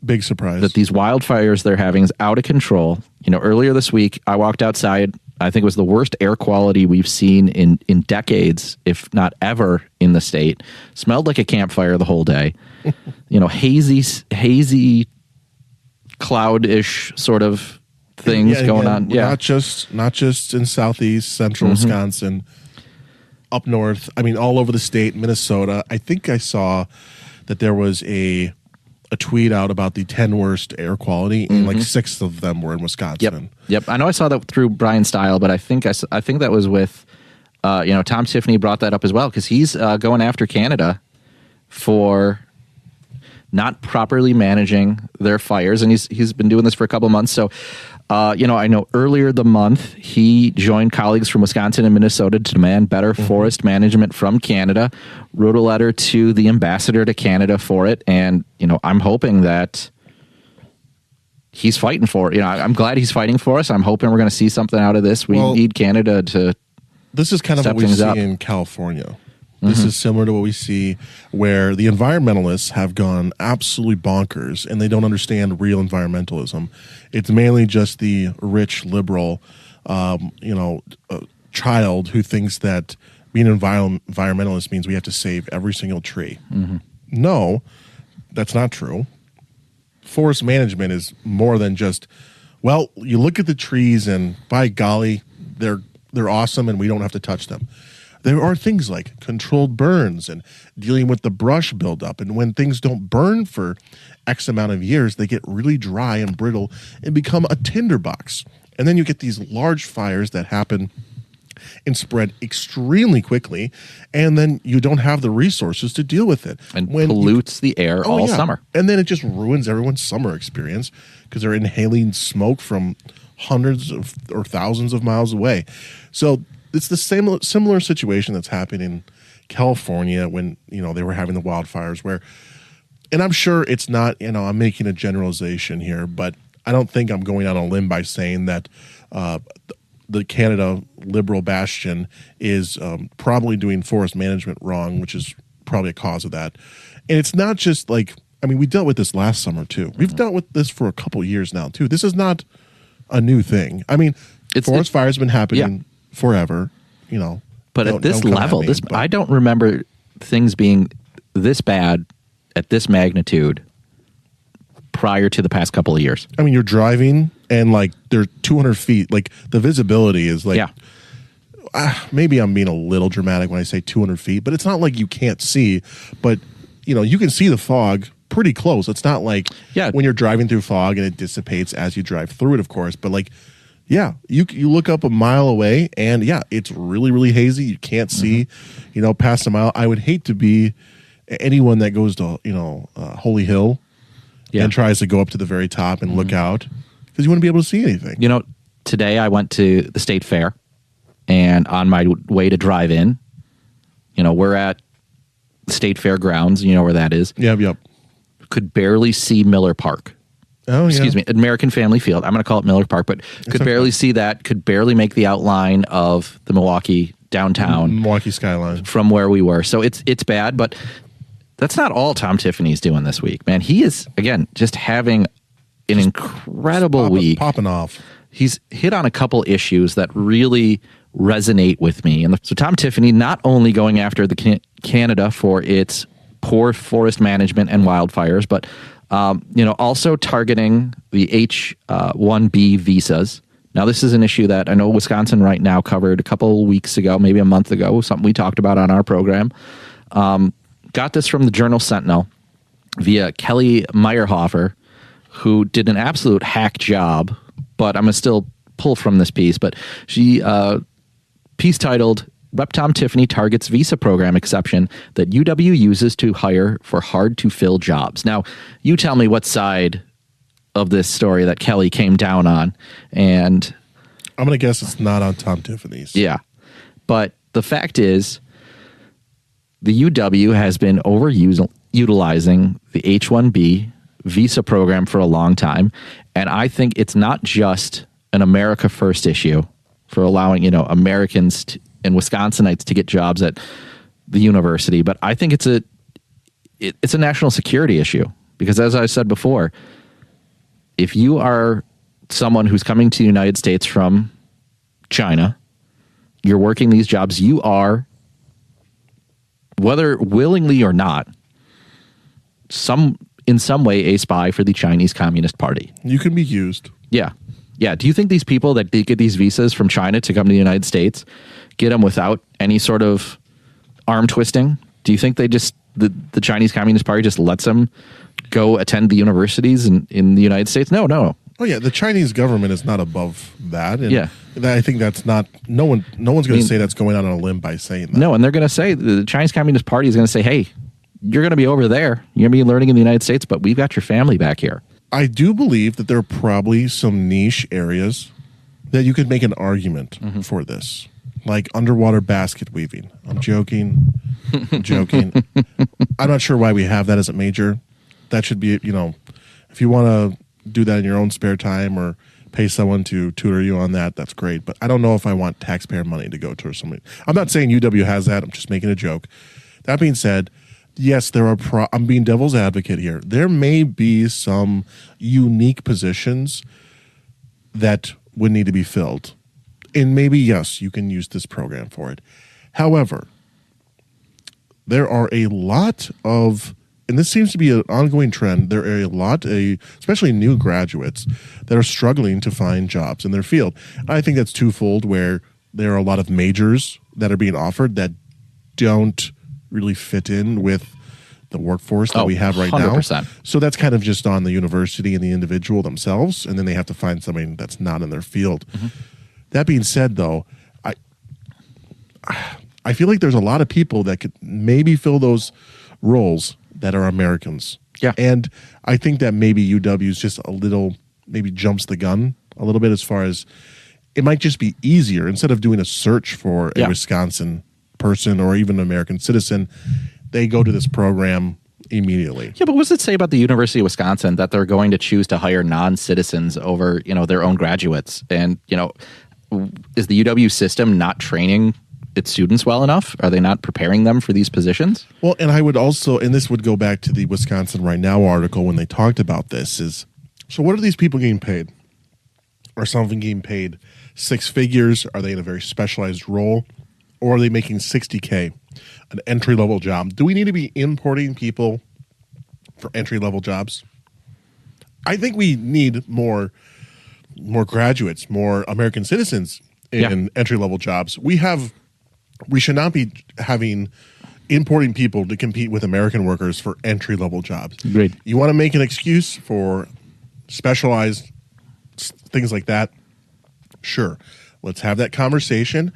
Big surprise that these wildfires they're having is out of control. Earlier this week, I walked outside. I think it was the worst air quality we've seen in decades, if not ever, in the state. Smelled like a campfire the whole day. Hazy, cloud-ish sort of things going on. Yeah, not just in southeast, central Wisconsin, up north. I mean, all over the state, Minnesota. I think I saw that there was a tweet out about the 10 worst air quality, and like 6 of them were in Wisconsin. Yep. I know I saw that through Brian Stile, but I think that was with, Tom Tiffany brought that up as well, because he's going after Canada for not properly managing their fires, and he's been doing this for a couple months. So, I know earlier the month he joined colleagues from Wisconsin and Minnesota to demand better forest management from Canada. Wrote a letter to the ambassador to Canada for it, and I'm hoping that he's fighting for it. I'm glad he's fighting for us. I'm hoping we're going to see something out of this. We need Canada to. This is kind of what we see in California. This is similar to what we see where the environmentalists have gone absolutely bonkers and they don't understand real environmentalism. It's mainly just the rich liberal, child who thinks that being an environmentalist means we have to save every single tree. No, that's not true. Forest management is more than just, well, you look at the trees and by golly, they're awesome and we don't have to touch them. There are things like controlled burns and dealing with the brush buildup. And when things don't burn for X amount of years, they get really dry and brittle and become a tinderbox. And then you get these large fires that happen and spread extremely quickly. And then you don't have the resources to deal with it. And pollutes the air all summer. And then it just ruins everyone's summer experience because they're inhaling smoke from hundreds of or thousands of miles away. So it's the similar situation that's happening in California when, they were having the wildfires where, and I'm sure it's not, I'm making a generalization here, but I don't think I'm going on a limb by saying that the Canada liberal bastion is probably doing forest management wrong, which is probably a cause of that. And it's not just like, we dealt with this last summer too. We've dealt with this for a couple years now too. This is not a new thing. Forest fires have been happening forever, But at this level, I don't remember things being this bad at this magnitude prior to the past couple of years. You're driving and they're 200 feet. The visibility is maybe I'm being a little dramatic when I say 200 feet, but it's not like you can't see. But you can see the fog pretty close. It's not like Yeah. when you're driving through fog and it dissipates as you drive through it, of course. But like, yeah, you look up a mile away and yeah, it's really, really hazy. You can't see, past a mile. I would hate to be anyone that goes to, Holy Hill and tries to go up to the very top and look out because you wouldn't be able to see anything. Today I went to the state fair, and on my way to drive in, we're at the state fair grounds. You know where that is. Yep. Could barely see Miller Park. Oh, Excuse me, American Family Field. I'm going to call it Miller Park, but could barely see that. Could barely make the outline of the Milwaukee downtown, Milwaukee skyline from where we were. So it's bad, but that's not all Tom Tiffany's doing this week, man. He is again just having an incredible week, popping off. He's hit on a couple issues that really resonate with me. And so Tom Tiffany not only going after the Canada for its poor forest management and wildfires, but also targeting the H-1B visas. Now, this is an issue that I know Wisconsin right now covered a couple weeks ago, maybe a month ago, something we talked about on our program. Got this from the Journal Sentinel via Kelly Meyerhofer, who did an absolute hack job, but I'm going to still pull from this piece. But she, piece titled, Rep. Tom Tiffany targets visa program exception that UW uses to hire for hard-to-fill jobs. Now, you tell me what side of this story that Kelly came down on. And I'm going to guess it's not on Tom Tiffany's. Yeah. But the fact is, the UW has been utilizing the H-1B visa program for a long time. And I think it's not just an America First issue for allowing, Americans and Wisconsinites to get jobs at the university, but I think it's a national security issue because, as I said before, if you are someone who's coming to the United States from China, you're working these jobs, you are, whether willingly or not, in some way a spy for the Chinese Communist Party. You can be used. Yeah. Do you think these people that get these visas from China to come to the United States get them without any sort of arm twisting? Do you think they just the Chinese Communist Party just lets them go attend the universities in the United States? No. Oh yeah, the Chinese government is not above that. And yeah, I think that's not. No one's going to say that's going out on a limb by saying that. No, and they're going to say the Chinese Communist Party is going to say, "Hey, you're going to be over there. You're going to be learning in the United States, but we've got your family back here." I do believe that there are probably some niche areas that you could make an argument for this, like underwater basket weaving. I'm joking. I'm not sure why we have that as a major. That should be, if you want to do that in your own spare time or pay someone to tutor you on that, that's great. But I don't know if I want taxpayer money to go to somebody. I'm not saying UW has that. I'm just making a joke. That being said, yes, there are. I'm being devil's advocate here. There may be some unique positions that would need to be filled, and maybe yes, you can use this program for it. However, there are a lot of, and this seems to be an ongoing trend. There are a lot, especially new graduates, that are struggling to find jobs in their field. I think that's twofold. Where there are a lot of majors that are being offered that don't really fit in with the workforce that we have right 100%. now. So that's kind of just on the university and the individual themselves, and then they have to find somebody that's not in their field. That being said, though, I feel like there's a lot of people that could maybe fill those roles that are Americans. Yeah. And I think that maybe UW is just a little, maybe jumps the gun a little bit as far as it might just be easier instead of doing a search for a Wisconsin person or even an American citizen, they go to this program immediately. Yeah, but what does it say about the University of Wisconsin that they're going to choose to hire non-citizens over, their own graduates? And, is the UW system not training its students well enough? Are they not preparing them for these positions? Well, and I would also, and this would go back to the Wisconsin Right Now article when they talked about this, is, so what are these people getting paid? Are some getting paid six figures? Are they in a very specialized role? Or are they making $60K, an entry-level job? Do we need to be importing people for entry-level jobs? I think we need more graduates, more American citizens in entry-level jobs. We should not be having, importing people to compete with American workers for entry-level jobs. Agreed. You want to make an excuse for specialized things like that? Sure. Let's have that conversation.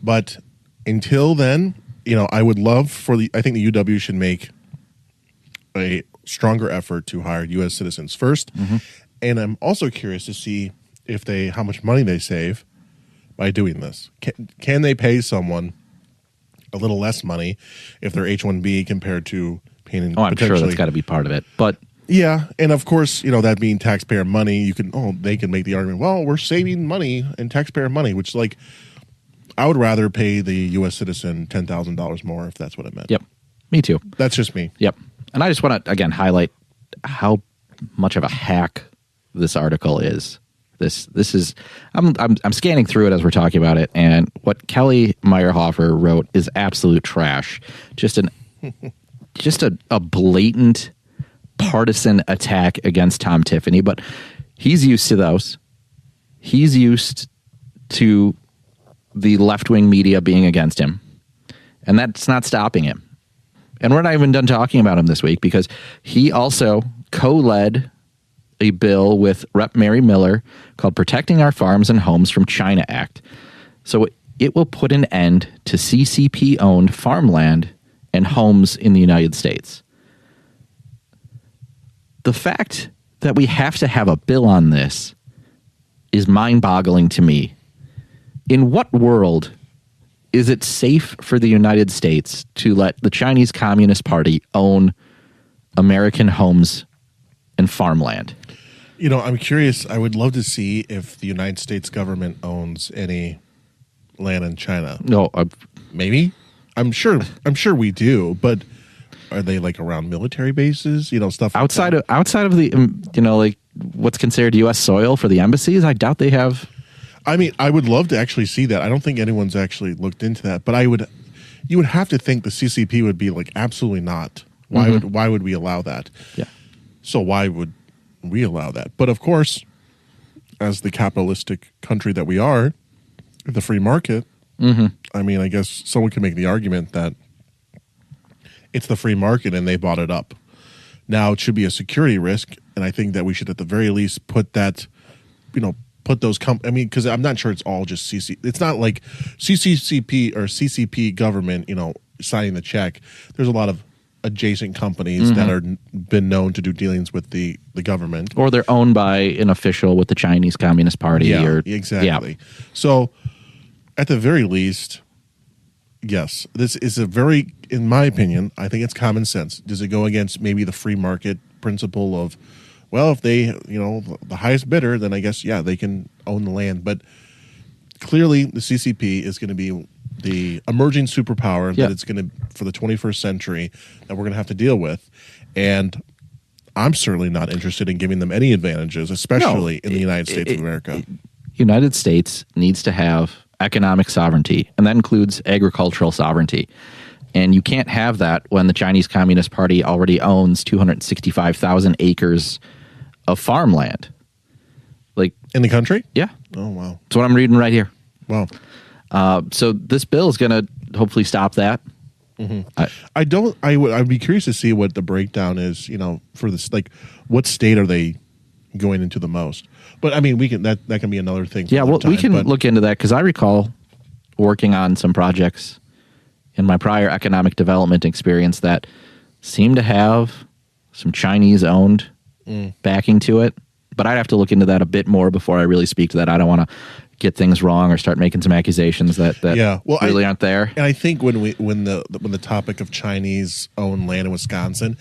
But until then, I would love I think the UW should make a stronger effort to hire U.S. citizens first. Mm-hmm. And I'm also curious to see how much money they save by doing this. Can they pay someone a little less money if they're H-1B compared to paying? I'm sure that's got to be part of it. But yeah, and of course, that being taxpayer money, they can make the argument, well, we're saving money and taxpayer money, which I would rather pay the U.S. citizen $10,000 more if that's what it meant. Yep, me too. That's just me. Yep, and I just want to again highlight how much of a hack this article is. This is I'm scanning through it as we're talking about it, and what Kelly Meyerhofer wrote is absolute trash. Just a blatant partisan attack against Tom Tiffany, but he's used to those. He's used to the left-wing media being against him, and that's not stopping him. And we're not even done talking about him this week because he also co-led a bill with Rep. Mary Miller called Protecting Our Farms and Homes from China Act. So it will put an end to CCP-owned farmland and homes in the United States. The fact that we have to have a bill on this is mind-boggling to me. In what world is it safe for the United States to let the Chinese Communist Party own American homes and farmland? I'm curious. I would love to see if the United States government owns any land in China. No, maybe. I'm sure we do, but are they around military bases? Stuff outside of the what's considered U.S. soil for the embassies. I doubt they have. I mean, I would love to actually see that. I don't think anyone's actually looked into that, but you would have to think the CCP would be absolutely not. Why would we allow that? Yeah. So why would we allow that? But of course, as the capitalistic country that we are, the free market, I mean, I guess someone could make the argument that it's the free market and they bought it up. Now it should be a security risk, and I think that we should at the very least put that, put those because I'm not sure it's all just it's not like CCCP or CCP government, signing the check. There's a lot of adjacent companies that are been known to do dealings with the government, or they're owned by an official with the Chinese Communist Party. Yeah, exactly. Yeah. So, at the very least, yes, this is in my opinion, I think it's common sense. Does it go against maybe the free market principle of, well, if they, the highest bidder, then I guess they can own the land. But clearly, the CCP is going to be the emerging superpower that it's going to, for the 21st century, that we're going to have to deal with. And I'm certainly not interested in giving them any advantages, especially in the United States of America. United States needs to have economic sovereignty, and that includes agricultural sovereignty. And you can't have that when the Chinese Communist Party already owns 265,000 acres of farmland. In the country? Yeah. Oh, wow. That's what I'm reading right here. Wow. So this bill is going to hopefully stop that. I'd be curious to see what the breakdown is, for this, what state are they going into the most? But I mean, that can be another thing. Yeah, well, we can look into that because I recall working on some projects in my prior economic development experience that seemed to have some Chinese-owned backing to it. But I'd have to look into that a bit more before I really speak to that. I don't want to get things wrong or start making some accusations that really aren't there. And I think when the topic of Chinese-owned land in Wisconsin,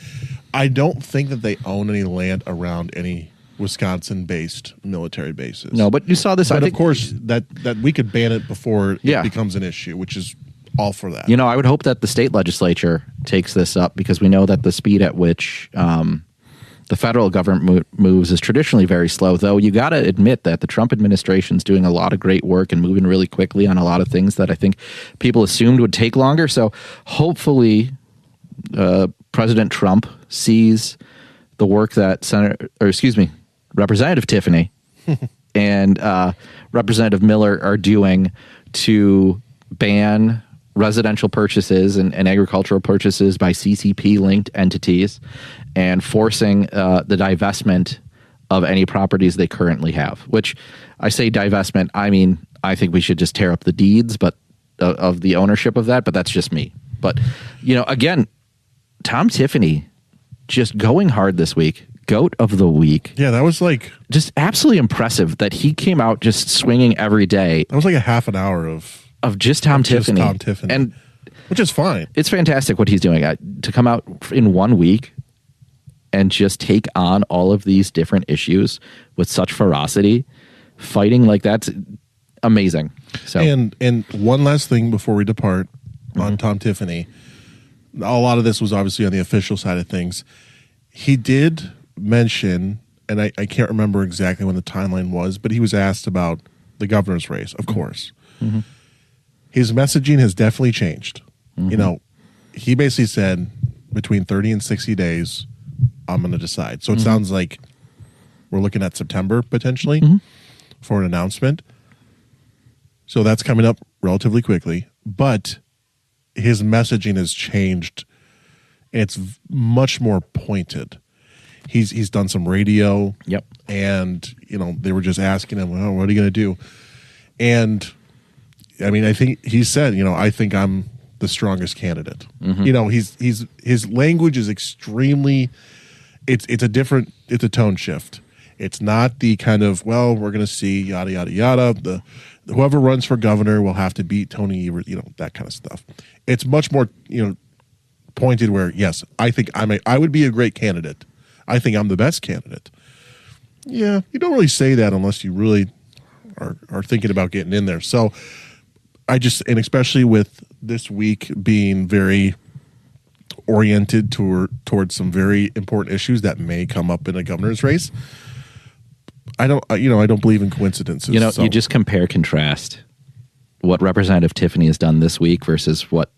I don't think that they own any land around any Wisconsin-based military bases. No, but you saw this. But of course, that we could ban it before it becomes an issue, which is all for that. I would hope that the state legislature takes this up because we know that the speed at which the federal government moves is traditionally very slow, though you got to admit that the Trump administration is doing a lot of great work and moving really quickly on a lot of things that I think people assumed would take longer. So hopefully President Trump sees the work that Representative Tiffany and Representative Miller are doing to ban residential purchases and agricultural purchases by CCP-linked entities and forcing the divestment of any properties they currently have, which I say divestment, I mean, I think we should just tear up the deeds but of the ownership of that, but that's just me. But, again, Tom Tiffany just going hard this week. Goat of the week. Yeah, that was like... Just absolutely impressive that he came out just swinging every day. That was like a half an hour of just Tom Tiffany. Just Tom Tiffany. And which is fine. It's fantastic what he's doing. To come out in 1 week and just take on all of these different issues with such ferocity, fighting like that's amazing. So And one last thing before we depart on Tom Tiffany. A lot of this was obviously on the official side of things. He did mention, and I can't remember exactly when the timeline was, but he was asked about the governor's race, of course. Mm-hmm. His messaging has definitely changed. Mm-hmm. He basically said between 30 and 60 days, I'm going to decide. So it sounds like we're looking at September potentially for an announcement. So that's coming up relatively quickly, but his messaging has changed. It's much more pointed. He's done some radio. Yep. And, they were just asking him, well, what are you going to do? And, I mean, I think he said, I think I'm the strongest candidate. Mm-hmm. His language is extremely, it's a tone shift. It's not the kind of, well, we're going to see yada, yada, yada. Whoever runs for governor will have to beat Tony Evers, that kind of stuff. It's much more, pointed where, yes, I think I would be a great candidate. I think I'm the best candidate. Yeah, you don't really say that unless you really are thinking about getting in there. So and especially with this week being very oriented towards some very important issues that may come up in a governor's race. I don't believe in coincidences. You just compare contrast what Representative Tiffany has done this week versus what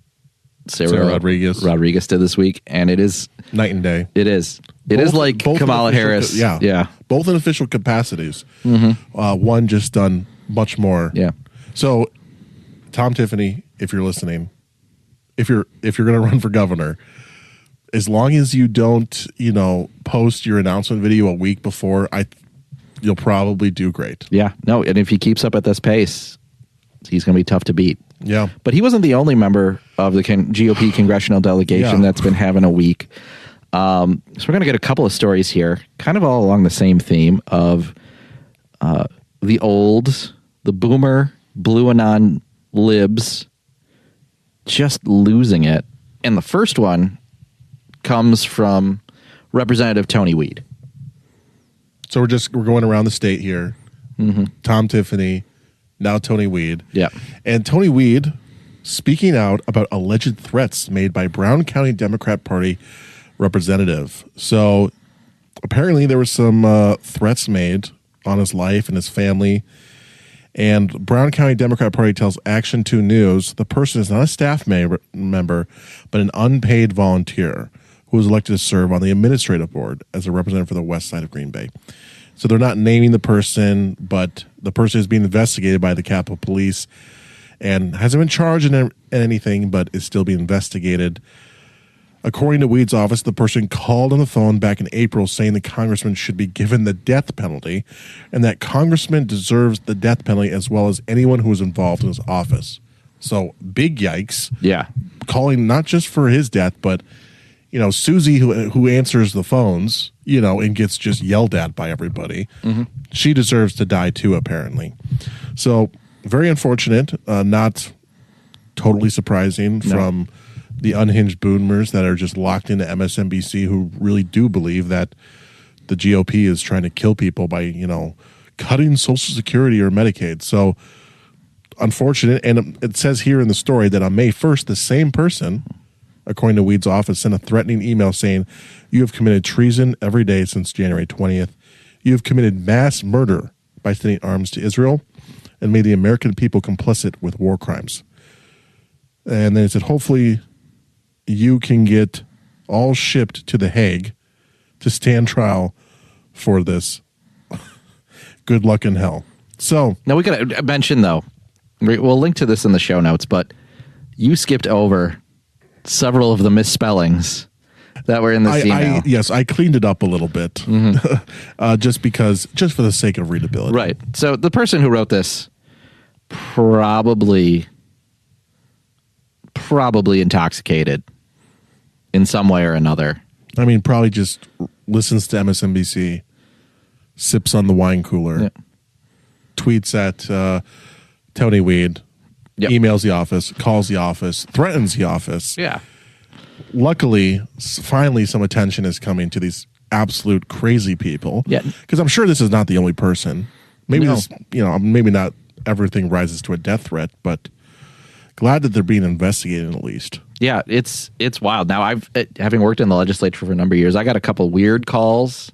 Sarah Rodriguez did this week, and it is night and day. It is. It is like Kamala Harris. Yeah. Both in official capacities. Mm-hmm. One just done much more. Yeah. So, Tom Tiffany, if you're listening, if you're going to run for governor, as long as you don't, post your announcement video a week before, you'll probably do great. Yeah. No, and if he keeps up at this pace, he's going to be tough to beat. Yeah. But he wasn't the only member of the GOP congressional delegation that's been having a week. So we're going to get a couple of stories here, kind of all along the same theme of the boomer, blue anon libs just losing it. And the first one comes from Representative Tony Weed. So we're going around the state here. Mm-hmm. Tom Tiffany, now Tony Weed. Yeah. And Tony Weed speaking out about alleged threats made by Brown County Democrat Party representative. So apparently there were some threats made on his life and his family. And Brown County Democrat Party tells Action 2 News the person is not a staff member, but an unpaid volunteer who was elected to serve on the administrative board as a representative for the west side of Green Bay. So they're not naming the person, but the person is being investigated by the Capitol Police and hasn't been charged in anything, but is still being investigated. According to Weed's office, the person called on the phone back in April saying the congressman should be given the death penalty and that congressman deserves the death penalty as well as anyone who was involved in his office. So big yikes. Yeah. Calling not just for his death, but Susie, who answers the phones, and gets just yelled at by everybody. Mm-hmm. She deserves to die too, apparently. So very unfortunate, not totally surprising from the unhinged boomers that are just locked into MSNBC who really do believe that the GOP is trying to kill people by, cutting Social Security or Medicaid. So unfortunate. And it says here in the story that on May 1st, the same person, according to Weed's office, sent a threatening email saying, "You have committed treason every day since January 20th. You have committed mass murder by sending arms to Israel and made the American people complicit with war crimes." And then it said, hopefully you can get all shipped to The Hague to stand trial for this. Good luck in hell. So now we got to mention, though, we'll link to this in the show notes, but you skipped over several of the misspellings that were in this email. Yes, I cleaned it up a little bit, just for the sake of readability. Right. So the person who wrote this probably intoxicated in some way or another. I mean, probably just listens to MSNBC, sips on the wine cooler, tweets at Tony Weed, emails the office, calls the office, threatens the office. Yeah. Luckily, finally, some attention is coming to these absolute crazy people. Yeah. Because I'm sure this is not the only person. Maybe No. maybe not everything rises to a death threat, but glad that they're being investigated at least. Yeah, it's wild. Now, having worked in the legislature for a number of years, I got a couple weird calls,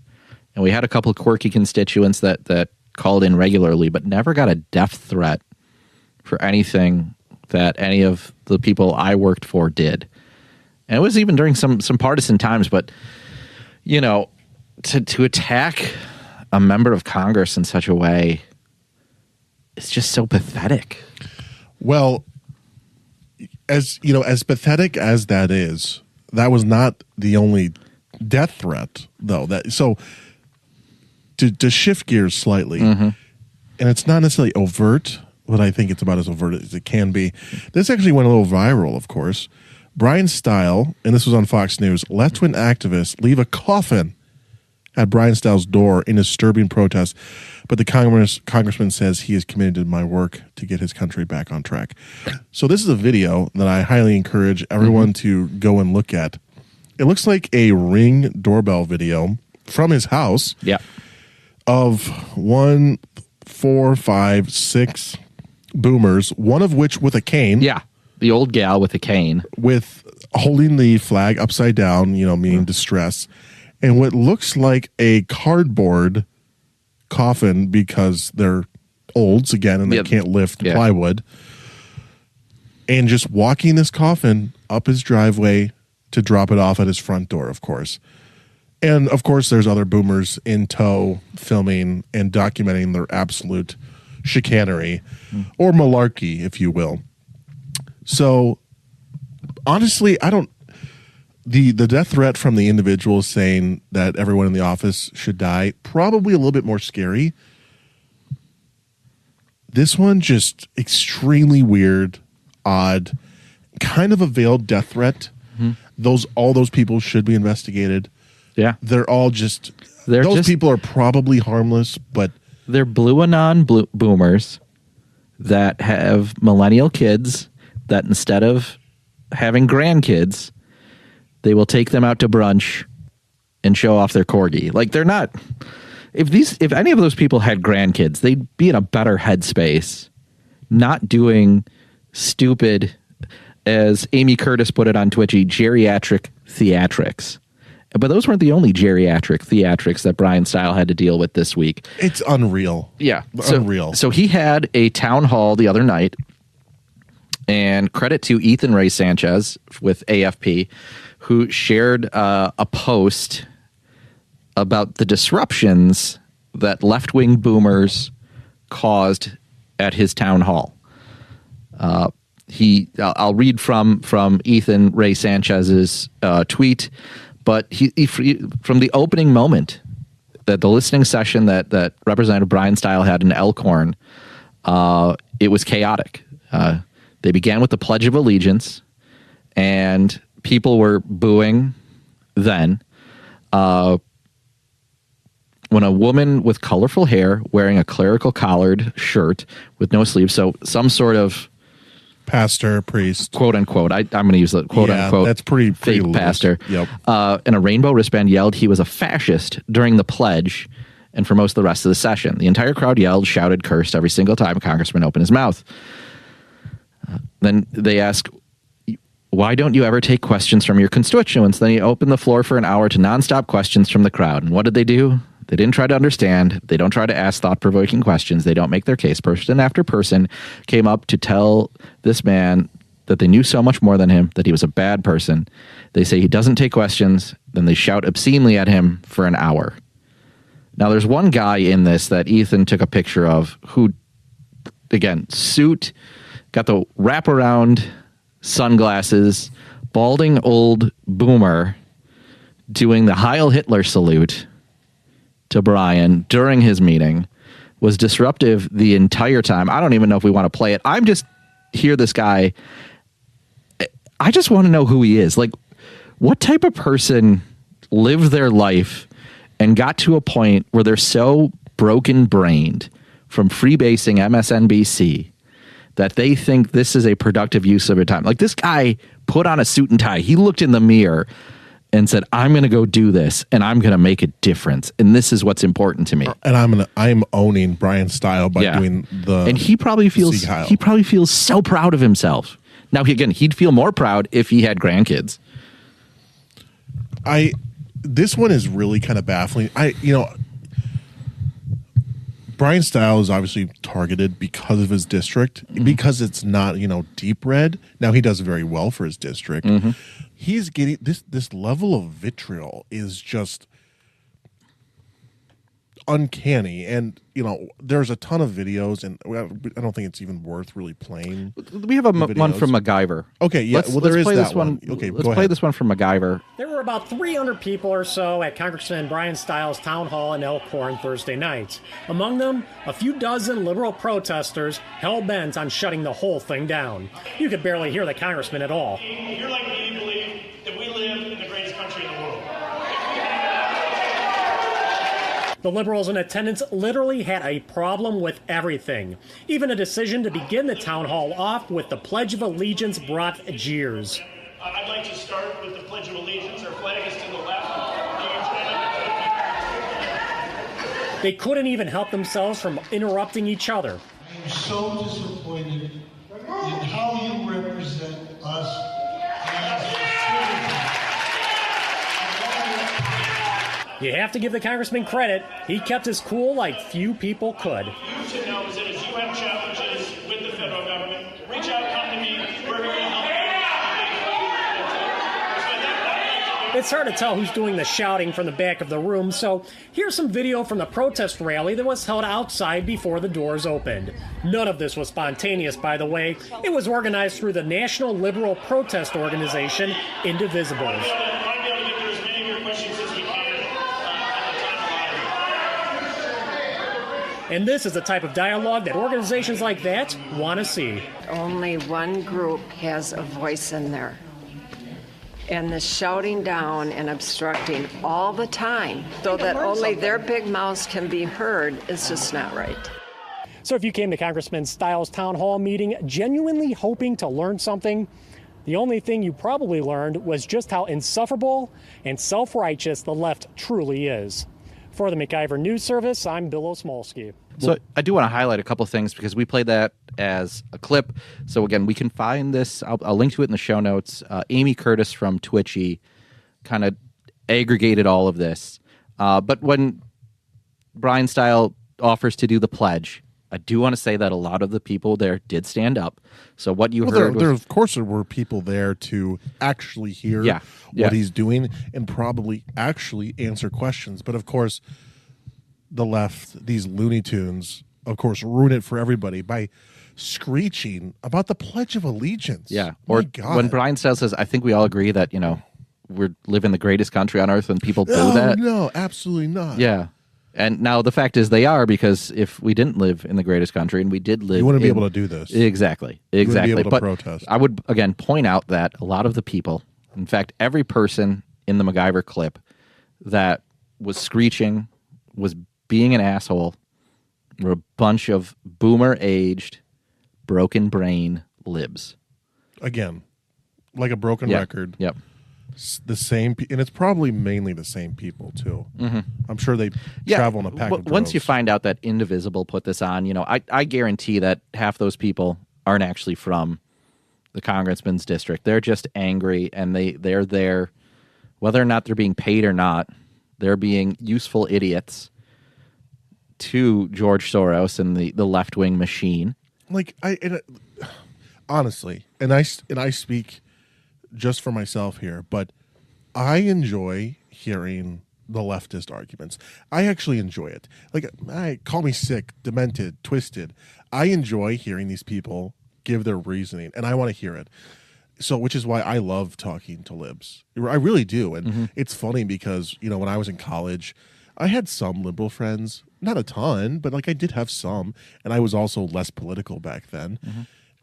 and we had a couple quirky constituents that called in regularly, but never got a death threat for anything that any of the people I worked for did. And it was even during some partisan times, but, to attack a member of Congress in such a way, it's just so pathetic. Well, as pathetic as that is, that was not the only death threat, though. So to shift gears slightly, and it's not necessarily overt, but I think it's about as overt as it can be. This actually went a little viral, of course. Brian Style, and this was on Fox News, left-wing activists leave a coffin at Brian Style's door in a disturbing protest, but the congressman says he is committed to my work to get his country back on track. So this is a video that I highly encourage everyone to go and look at. It looks like a Ring doorbell video from his house. Yeah. Of 1, 4, 5, 6 boomers, one of which with a cane. Yeah. The old gal with a cane. With holding the flag upside down, meaning distress. And what looks like a cardboard coffin because they're olds again and they can't lift plywood. And just walking this coffin up his driveway to drop it off at his front door, of course. And, of course, there's other boomers in tow filming and documenting their absolute chicanery or malarkey, if you will. So, honestly, the death threat from the individual saying that everyone in the office should die, probably a little bit more scary. This one just extremely weird, odd, kind of a veiled death threat. All those people should be investigated. Yeah. They're all those people are probably harmless, but they're blue anon boomers that have millennial kids that instead of having grandkids, they will take them out to brunch and show off their corgi. Like, they're not. If any of those people had grandkids, they'd be in a better headspace, not doing stupid, as Amy Curtis put it on Twitchy, geriatric theatrics. But those weren't the only geriatric theatrics that Brian Style had to deal with this week. It's unreal. Yeah. Unreal. So he had a town hall the other night, and credit to Ethan Ray Sanchez with AFP, who shared a post about the disruptions that left-wing boomers caused at his town hall. I'll read from Ethan Ray Sanchez's tweet, but he from the opening moment, that the listening session that Representative Brian Style had in Elkhorn, it was chaotic. They began with the Pledge of Allegiance, and people were booing then. When a woman with colorful hair wearing a clerical collared shirt with no sleeves, so some sort of pastor, priest, quote unquote. I'm going to use the quote unquote. That's pretty fake loose. Pastor. Yep. In a rainbow wristband, yelled he was a fascist during the pledge, and for most of the rest of the session, the entire crowd yelled, shouted, cursed every single time a congressman opened his mouth. Then they ask, why don't you ever take questions from your constituents? Then he opened the floor for an hour to nonstop questions from the crowd. And what did they do? They didn't try to understand. They don't try to ask thought-provoking questions. They don't make their case. Person after person came up to tell this man that they knew so much more than him, that he was a bad person. They say he doesn't take questions. Then they shout obscenely at him for an hour. Now, there's one guy in this that Ethan took a picture of who, again, suit, got the wraparound sunglasses, balding old boomer doing the Heil Hitler salute to Brian during his meeting was disruptive the entire time. I don't even know if we want to play it. I'm just hear this guy. I just want to know who he is. Like, what type of person lived their life and got to a point where they're so broken brained from freebasing MSNBC that they think this is a productive use of their time. Like, this guy put on a suit and tie. He looked in the mirror and said, I'm going to go do this and I'm going to make a difference. And this is what's important to me. And I'm owning Brian's style by doing the, and he probably feels so proud of himself. Now, he'd feel more proud if he had grandkids. This one is really kind of baffling. Brian Style is obviously targeted because of his district, because it's not, deep red. Now, he does very well for his district. He's getting this level of vitriol is just uncanny. And, there's a ton of videos, and I don't think it's even worth really playing. We have one from MacGyver. Okay, yeah. There is that one. Okay, let's play this one from MacGyver. There were about 300 people or so at Congressman Brian Stiles' town hall in Elkhorn Thursday night. Among them, a few dozen liberal protesters hell-bent on shutting the whole thing down. You could barely hear the congressman at all. You're like me, you believe that we live in the greatest country in the world. The liberals in attendance literally had a problem with everything. Even a decision to begin the town hall off with the Pledge of Allegiance brought jeers. I'd like to start with the Pledge of Allegiance. Our flag is to the left. They couldn't even help themselves from interrupting each other. I'm so disappointed in how you represent us as citizens. You have to give the congressman credit. He kept his cool like few people could. You to know is that as you have challenges with the federal government, reach out, come to me. We're here to help you. It's hard to tell who's doing the shouting from the back of the room, so here's some video from the protest rally that was held outside before the doors opened. None of this was spontaneous, by the way. It was organized through the National Liberal Protest Organization, Indivisibles. And this is the type of dialogue that organizations like that want to see. Only one group has a voice in there. And the shouting down and obstructing all the time so that only their big mouths can be heard is just not right. So if you came to Congressman Stiles' town hall meeting genuinely hoping to learn something, the only thing you probably learned was just how insufferable and self-righteous the left truly is. For the MacGyver News Service, I'm Bill Osmolsky. So I do want to highlight a couple things because we played that as a clip. So again, we can find this. I'll link to it in the show notes. Amy Curtis from Twitchy kind of aggregated all of this. But when Brian Style offers to do the pledge, I do want to say that a lot of the people there did stand up. So what you heard was... of course there were people there to actually hear what he's doing and probably actually answer questions. But of course, the left, these Looney Tunes, of course, ruin it for everybody by screeching about the Pledge of Allegiance. Yeah. Or when Brian Style says, I think we all agree that, we live in the greatest country on earth and people do that. No, absolutely not. Yeah. And now the fact is they are, because if we didn't live in the greatest country and we did live... You wouldn't be able to do this. Exactly. You wouldn't be able to protest. I would, again, point out that a lot of the people, in fact, every person in the MacGyver clip that was screeching, was being an asshole, were a bunch of boomer-aged, broken brain libs. Again, like a broken record. Yep. The same, and it's probably mainly the same people too. Mm-hmm. I'm sure they travel in a pack of droves. Once you find out that Indivisible put this on, I guarantee that half those people aren't actually from the congressman's district. They're just angry, and they're there, whether or not they're being paid or not. They're being useful idiots to George Soros and the left wing machine. Like honestly, and I speak just for myself here, but I enjoy hearing the leftist arguments. I actually enjoy it. Like, call me sick, demented, twisted. I enjoy hearing these people give their reasoning, and I want to hear it. So, which is why I love talking to libs. I really do. And it's funny because, when I was in college, I had some liberal friends, not a ton, but like I did have some. And I was also less political back then.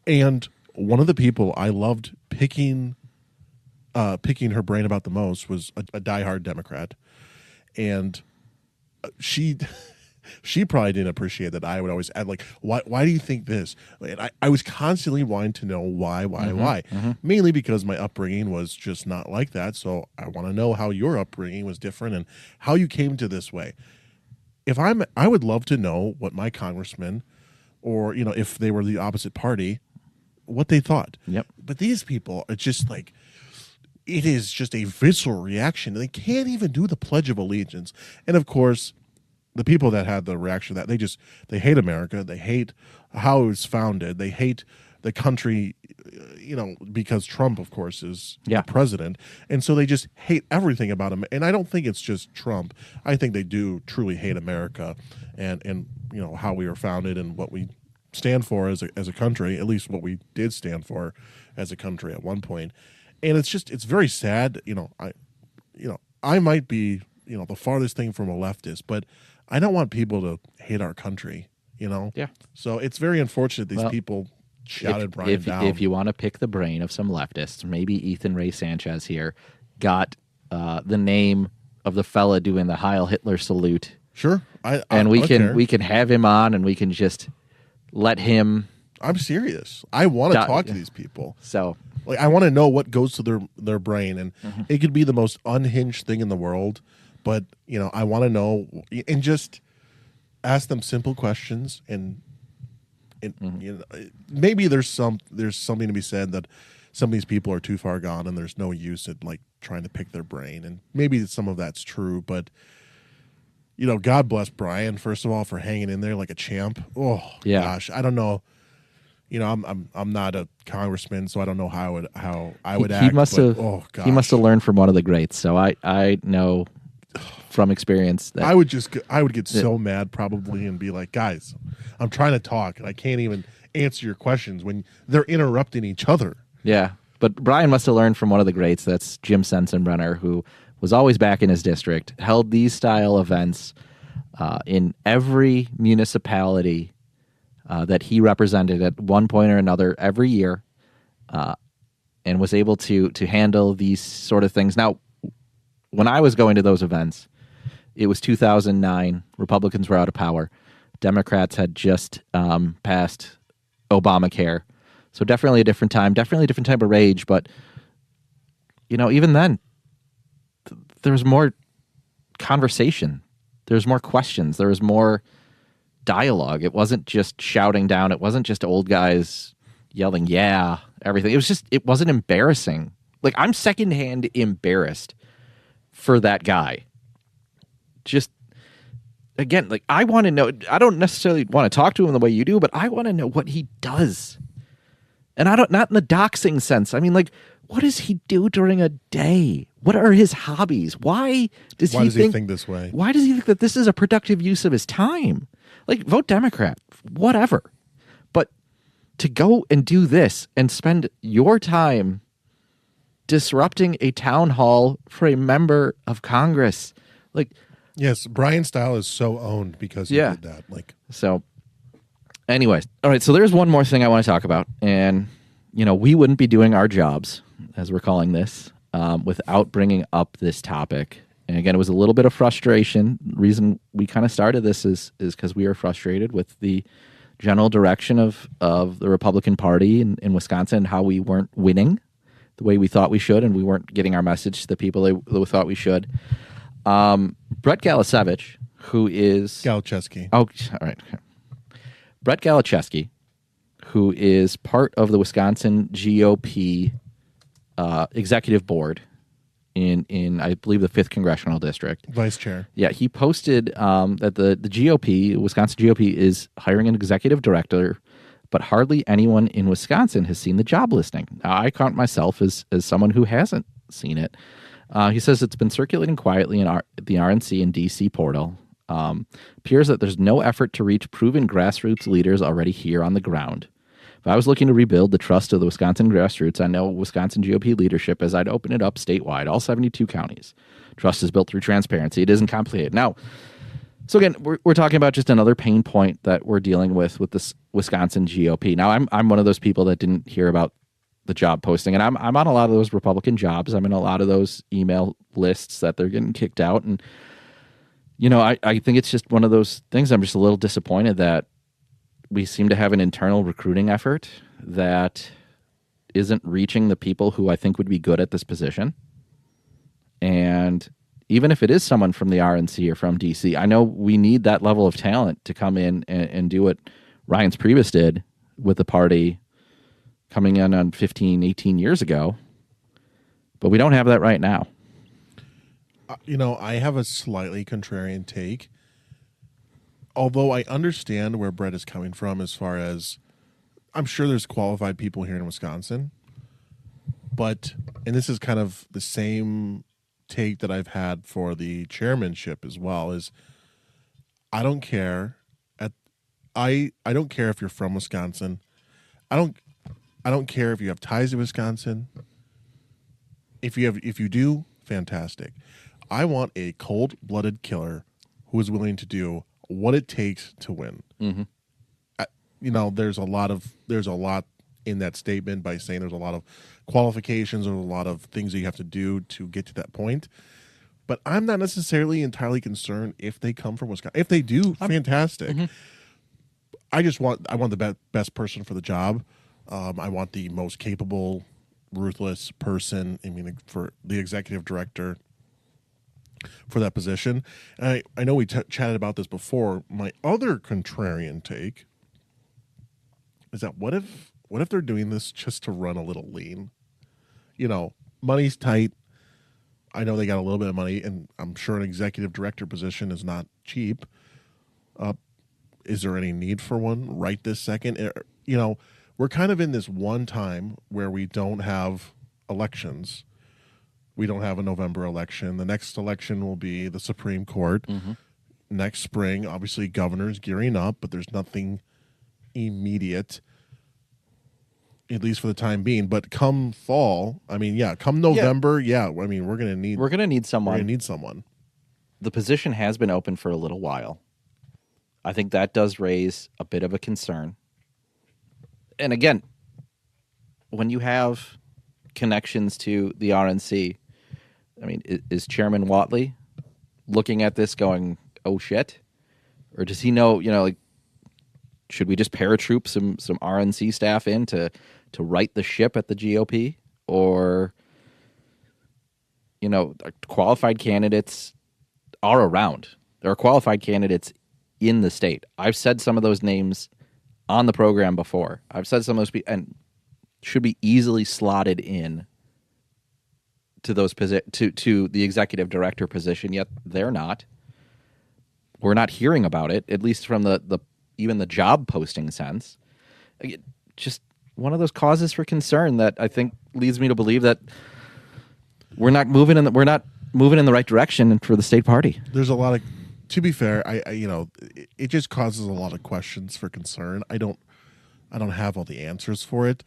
And one of the people I loved picking her brain about the most was a diehard Democrat. And she probably didn't appreciate that I would always add, like, why do you think this? And I was constantly wanting to know why. Mainly because my upbringing was just not like that. So I want to know how your upbringing was different and how you came to this way. I would love to know what my congressman, or, if they were the opposite party, what they thought. Yep. But these people are just like, it is just a visceral reaction. They can't even do the Pledge of Allegiance. And of course, the people that had the reaction that they hate America, they hate how it was founded, they hate the country, because Trump, of course, is the president, and so they just hate everything about him. And I don't think it's just Trump. I think they do truly hate America, and how we were founded and what we stand for as a country, at least what we did stand for as a country at one point. And it's very sad. I might be the farthest thing from a leftist, but I don't want people to hate our country, Yeah. So it's very unfortunate these people shouted Brian down. If you want to pick the brain of some leftists, maybe Ethan Ray Sanchez here got the name of the fella doing the Heil Hitler salute. Sure. We can have him on, and we can just let him. I'm serious. I want to talk to these people. So, like, I want to know what goes to their brain, and it could be the most unhinged thing in the world, but I want to know and just ask them simple questions, and maybe there's something to be said that some of these people are too far gone, and there's no use in like trying to pick their brain, and maybe some of that's true, but God bless Brian, first of all, for hanging in there like a champ. Oh gosh, I don't know. I'm not a congressman, so I don't know how I would act. He must have learned from one of the greats. So I know from experience that I would get so mad probably and be like, guys, I'm trying to talk and I can't even answer your questions when they're interrupting each other. Yeah, but Brian must have learned from one of the greats. That's Jim Sensenbrenner, who was always back in his district, held these style events in every municipality that he represented at one point or another every year, and was able to handle these sort of things. Now, when I was going to those events, it was 2009. Republicans were out of power. Democrats had just passed Obamacare. So definitely a different time, definitely a different type of rage. But, even then, there was more conversation. There was more questions. There was more dialogue. It wasn't just shouting down. It wasn't just old guys yelling, yeah, everything. It wasn't embarrassing. Like, I'm secondhand embarrassed for that guy. Just, again, like, I want to know. I don't necessarily want to talk to him the way you do, but I want to know what he does. And not in the doxing sense. I mean, like, what does he do during a day? What are his hobbies? Why does he think this way? Why does he think that this is a productive use of his time? Like, vote Democrat, whatever. But to go and do this and spend your time disrupting a town hall for a member of Congress, like, yes, Brian Style is so owned because he did that. Like, so. Anyways, all right. So there's one more thing I want to talk about, and we wouldn't be doing our jobs, as we're calling this, without bringing up this topic. And again, it was a little bit of frustration. The reason we kind of started this is because we are frustrated with the general direction of the Republican Party in Wisconsin and how we weren't winning the way we thought we should, and we weren't getting our message to the people that we thought we should. Brett Galasevich, who is... Galcheski. Oh, all right. Brett Galcheski, who is part of the Wisconsin GOP executive board in I believe the 5th congressional district. Vice chair. Yeah, he posted that the GOP, Wisconsin GOP, is hiring an executive director, but hardly anyone in Wisconsin has seen the job listing. Now, I count myself as someone who hasn't seen it. He says it's been circulating quietly in the RNC and DC portal. Appears that there's no effort to reach proven grassroots leaders already here on the ground. If I was looking to rebuild the trust of the Wisconsin grassroots, I know Wisconsin GOP leadership, as I'd open it up statewide, all 72 counties. Trust is built through transparency. It isn't complicated. Now, so again, we're talking about just another pain point that we're dealing with this Wisconsin GOP. Now, I'm one of those people that didn't hear about the job posting, and I'm on a lot of those Republican jobs. I'm in a lot of those email lists that they're getting kicked out, and I think it's just one of those things. I'm just a little disappointed that we seem to have an internal recruiting effort that isn't reaching the people who I think would be good at this position. And even if it is someone from the RNC or from DC, I know we need that level of talent to come in and do what Reince Priebus did with the party coming in on 15, 18 years ago. But we don't have that right now. I have a slightly contrarian take. Although I understand where Brett is coming from as far as I'm sure there's qualified people here in Wisconsin. But, and this is kind of the same take that I've had for the chairmanship as well, is I don't care I don't care if you're from Wisconsin. I don't care if you have ties to Wisconsin. If you do, fantastic. I want a cold-blooded killer who is willing to do what it takes to win. Mm-hmm. There's a lot in that statement by saying there's a lot of qualifications or a lot of things that you have to do to get to that point. But I'm not necessarily entirely concerned if they come from Wisconsin. If they do, fantastic. Mm-hmm. I want the best person for the job. I want the most capable, ruthless person. For the executive director for that position. And I know we chatted about this before. My other contrarian take is that what if they're doing this just to run a little lean? Money's tight. I know they got a little bit of money, and I'm sure an executive director position is not cheap. Is there any need for one right this second? We're kind of in this one time where we don't have elections. We don't have a November election. The next election will be the Supreme Court. Mm-hmm. Next spring, obviously, governor's gearing up, but there's nothing immediate, at least for the time being. But come fall, come November, we're gonna need someone. The position has been open for a little while. I think that does raise a bit of a concern. And again, when you have connections to the RNC, is Chairman Whatley looking at this going, oh shit? Or does he know, should we just paratroop some RNC staff in to right the ship at the GOP? Or, qualified candidates are around. There are qualified candidates in the state. I've said some of those names on the program before. I've said some of those people and should be easily slotted in to those to the executive director position, yet they're not. We're not hearing about it, at least from the even the job posting sense. Just one of those causes for concern that I think leads me to believe that we're not moving in the right direction for the state party. There's a lot of, to be fair, it just causes a lot of questions for concern. I don't have all the answers for it.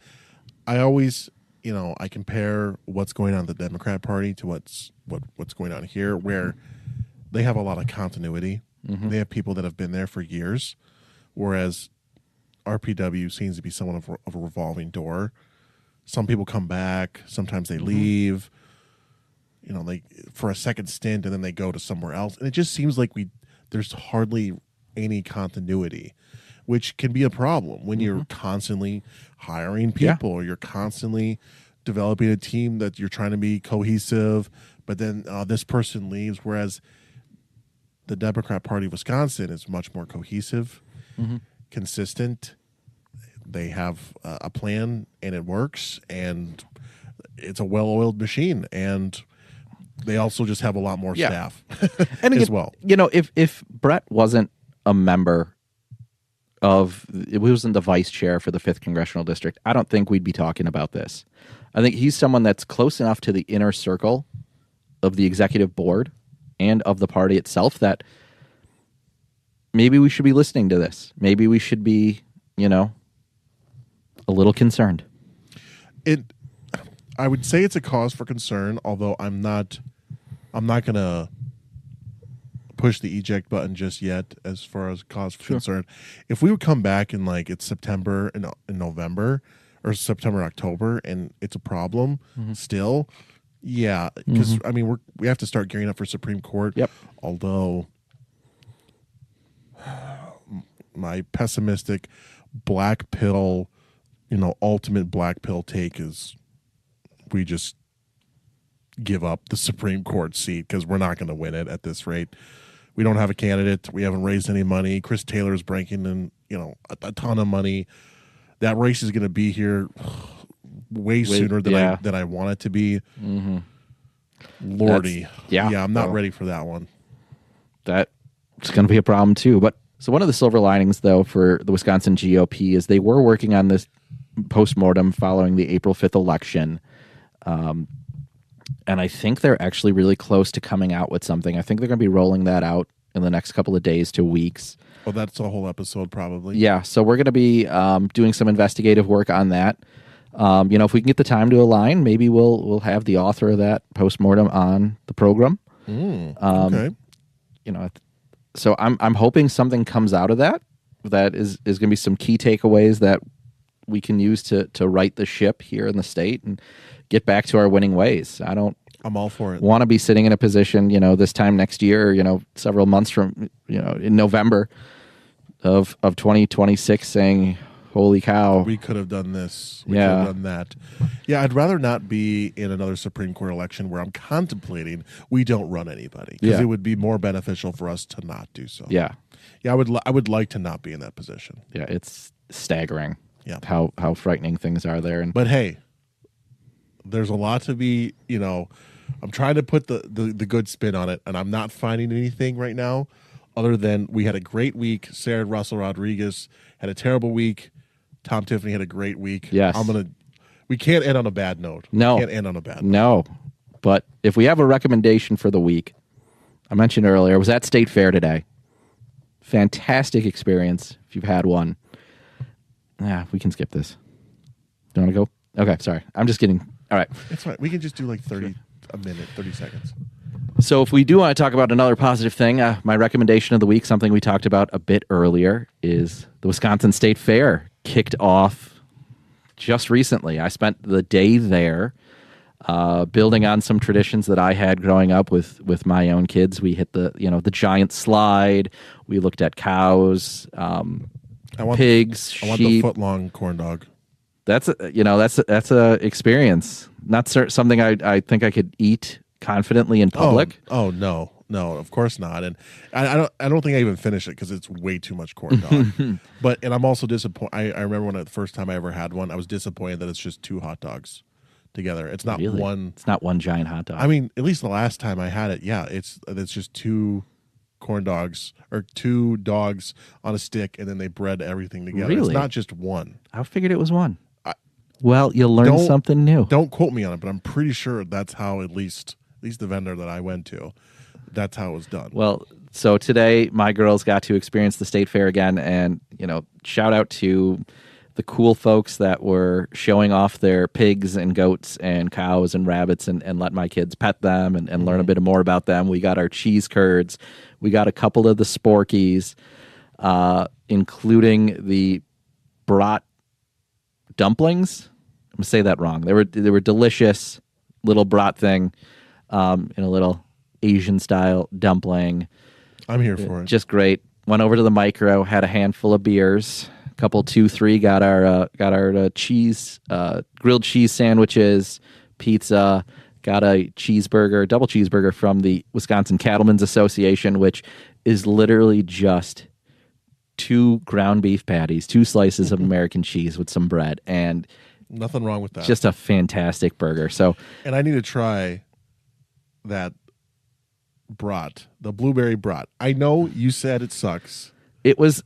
I always, I compare what's going on in the Democrat Party to what's going on here, where they have a lot of continuity. Mm-hmm. They have people that have been there for years, whereas RPW seems to be somewhat of a revolving door. Some people come back, sometimes they leave. For a second stint, and then they go to somewhere else, and it just seems like there's hardly any continuity, which can be a problem when you're constantly hiring people, or you're constantly developing a team that you're trying to be cohesive, but then this person leaves, whereas the Democrat Party of Wisconsin is much more cohesive, consistent. They have a plan, and it works, and it's a well-oiled machine, and they also just have a lot more staff and again, as well. If Brett wasn't a member of, if he wasn't the vice chair for the 5th Congressional District, I don't think we'd be talking about this. I think he's someone that's close enough to the inner circle of the executive board and of the party itself that maybe we should be listening to this. Maybe we should be, a little concerned. I would say it's a cause for concern, although I'm not going to push the eject button just yet as far as cause for concern. If we would come back in like it's September and November or September, October, and it's a problem still, yeah, because I mean we have to start gearing up for Supreme Court. Yep. Although my pessimistic black pill, ultimate black pill take is we just give up the Supreme Court seat because we're not going to win it at this rate. We don't have a candidate. We haven't raised any money. Chris Taylor's breaking in, a ton of money. That race is going to be here way sooner than I want it to be. Mm-hmm. Lordy. I'm not ready for that one. That's going to be a problem too. But so one of the silver linings, though, for the Wisconsin GOP is they were working on this postmortem following the April 5th election. And I think they're actually really close to coming out with something. I think they're going to be rolling that out in the next couple of days to weeks. Well, that's a whole episode probably. Yeah, so we're going to be doing some investigative work on that. If we can get the time to align, maybe we'll have the author of that postmortem on the program. Okay. So I'm hoping something comes out of that. That is going to be some key takeaways that we can use to right the ship here in the state and get back to our winning ways. I'm all for it. Want to be sitting in a position, this time next year, several months from, in November of 2026 saying, holy cow. We could have done this. We could have done that. Yeah, I'd rather not be in another Supreme Court election where I'm contemplating we don't run anybody because it would be more beneficial for us to not do so. Yeah. Yeah, I would like to not be in that position. Yeah, it's staggering. Yeah. How frightening things are there. But hey, there's a lot to be, I'm trying to put the good spin on it, and I'm not finding anything right now other than we had a great week. Sarah Russell Rodriguez had a terrible week. Tom Tiffany had a great week. Yes. We can't end on a bad note. No. We can't end on a bad note. No. But if we have a recommendation for the week, I mentioned earlier, I was at State Fair today. Fantastic experience if you've had one. Yeah, we can skip this. Do you want to go? Okay, sorry. I'm just kidding. All right. It's fine. We can just do like 30 seconds. So if we do want to talk about another positive thing, my recommendation of the week, something we talked about a bit earlier, is the Wisconsin State Fair kicked off just recently. I spent the day there building on some traditions that I had growing up with my own kids. We hit the giant slide. We looked at cows, pigs, sheep. I want the foot-long corn dog. That's a experience. Not something I think I could eat confidently in public. Oh no, of course not. And I don't think I even finished it because it's way too much corn dog. And I'm also disappointed. I remember the first time I ever had one, I was disappointed that it's just two hot dogs together. It's not really? one. It's not one giant hot dog. I mean, at least the last time I had it, it's just two corn dogs or two dogs on a stick, and then they bread everything together. Really? It's not just one. I figured it was one. Well, you'll learn something new. Don't quote me on it, but I'm pretty sure that's how at least the vendor that I went to, that's how it was done. Well, so today my girls got to experience the State Fair again, and shout out to the cool folks that were showing off their pigs and goats and cows and rabbits and let my kids pet them and learn a bit more about them. We got our cheese curds. We got a couple of the sporkies, including the brat dumplings. I'm going to say that wrong. They were delicious little brat thing in a little Asian style dumpling. I'm here for it. Just great. Went over to the micro, had a handful of beers. A couple 2-3 got our cheese grilled cheese sandwiches, pizza, got a double cheeseburger from the Wisconsin Cattlemen's Association, which is literally just 2 ground beef patties, 2 slices of American cheese with some bread, and nothing wrong with that. Just a fantastic burger. So, and I need to try that brat, the blueberry brat. I know you said it sucks. It was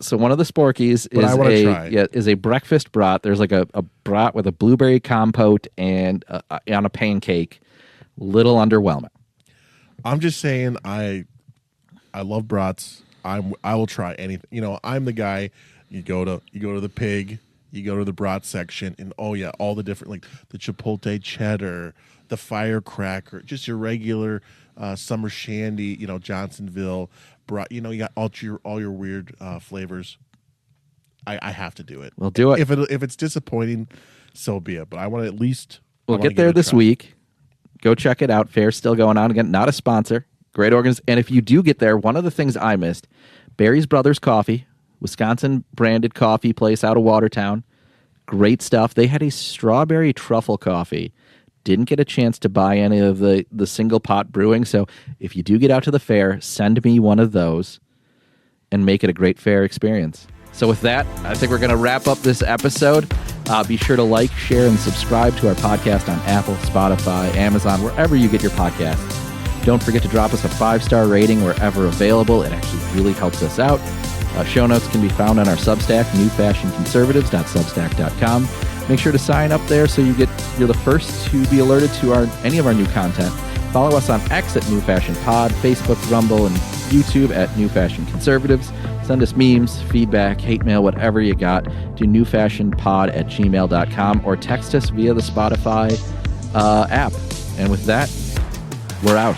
so one of the sporkies is a breakfast brat. There's like a brat with a blueberry compote and on a pancake. Little underwhelming. I'm just saying I love brats. I will try anything. I'm the guy. You go to the pig. You go to the brat section, and oh yeah, all the different, like the chipotle cheddar, the firecracker, just your regular summer shandy, Johnsonville brat. You got all your weird flavors. I have to do it. We'll do it. If it's disappointing, so be it. But I want to at least. We'll get there this week. Go check it out. Fair's still going on. Again, not a sponsor. Great organization. And if you do get there, one of the things I missed, Barry's Brothers Coffee, Wisconsin branded coffee place out of Watertown. Great stuff. They had a strawberry truffle coffee. Didn't get a chance to buy any of the single pot brewing. So if you do get out to the fair, send me one of those and make it a great fair experience. So with that, I think we're going to wrap up this episode. Be sure to like, share, and subscribe to our podcast on Apple, Spotify, Amazon, wherever you get your podcasts. Don't forget to drop us a 5-star rating wherever available. It actually really helps us out. Show notes can be found on our Substack, newfashionedconservatives.substack.com. Make sure to sign up there so you're the first to be alerted to any of our new content. Follow us on X at newfashionedpod, Facebook, Rumble, and YouTube at newfashionedconservatives. Send us memes, feedback, hate mail, whatever you got to newfashionedpod@gmail.com or text us via the Spotify app. And with that, we're out.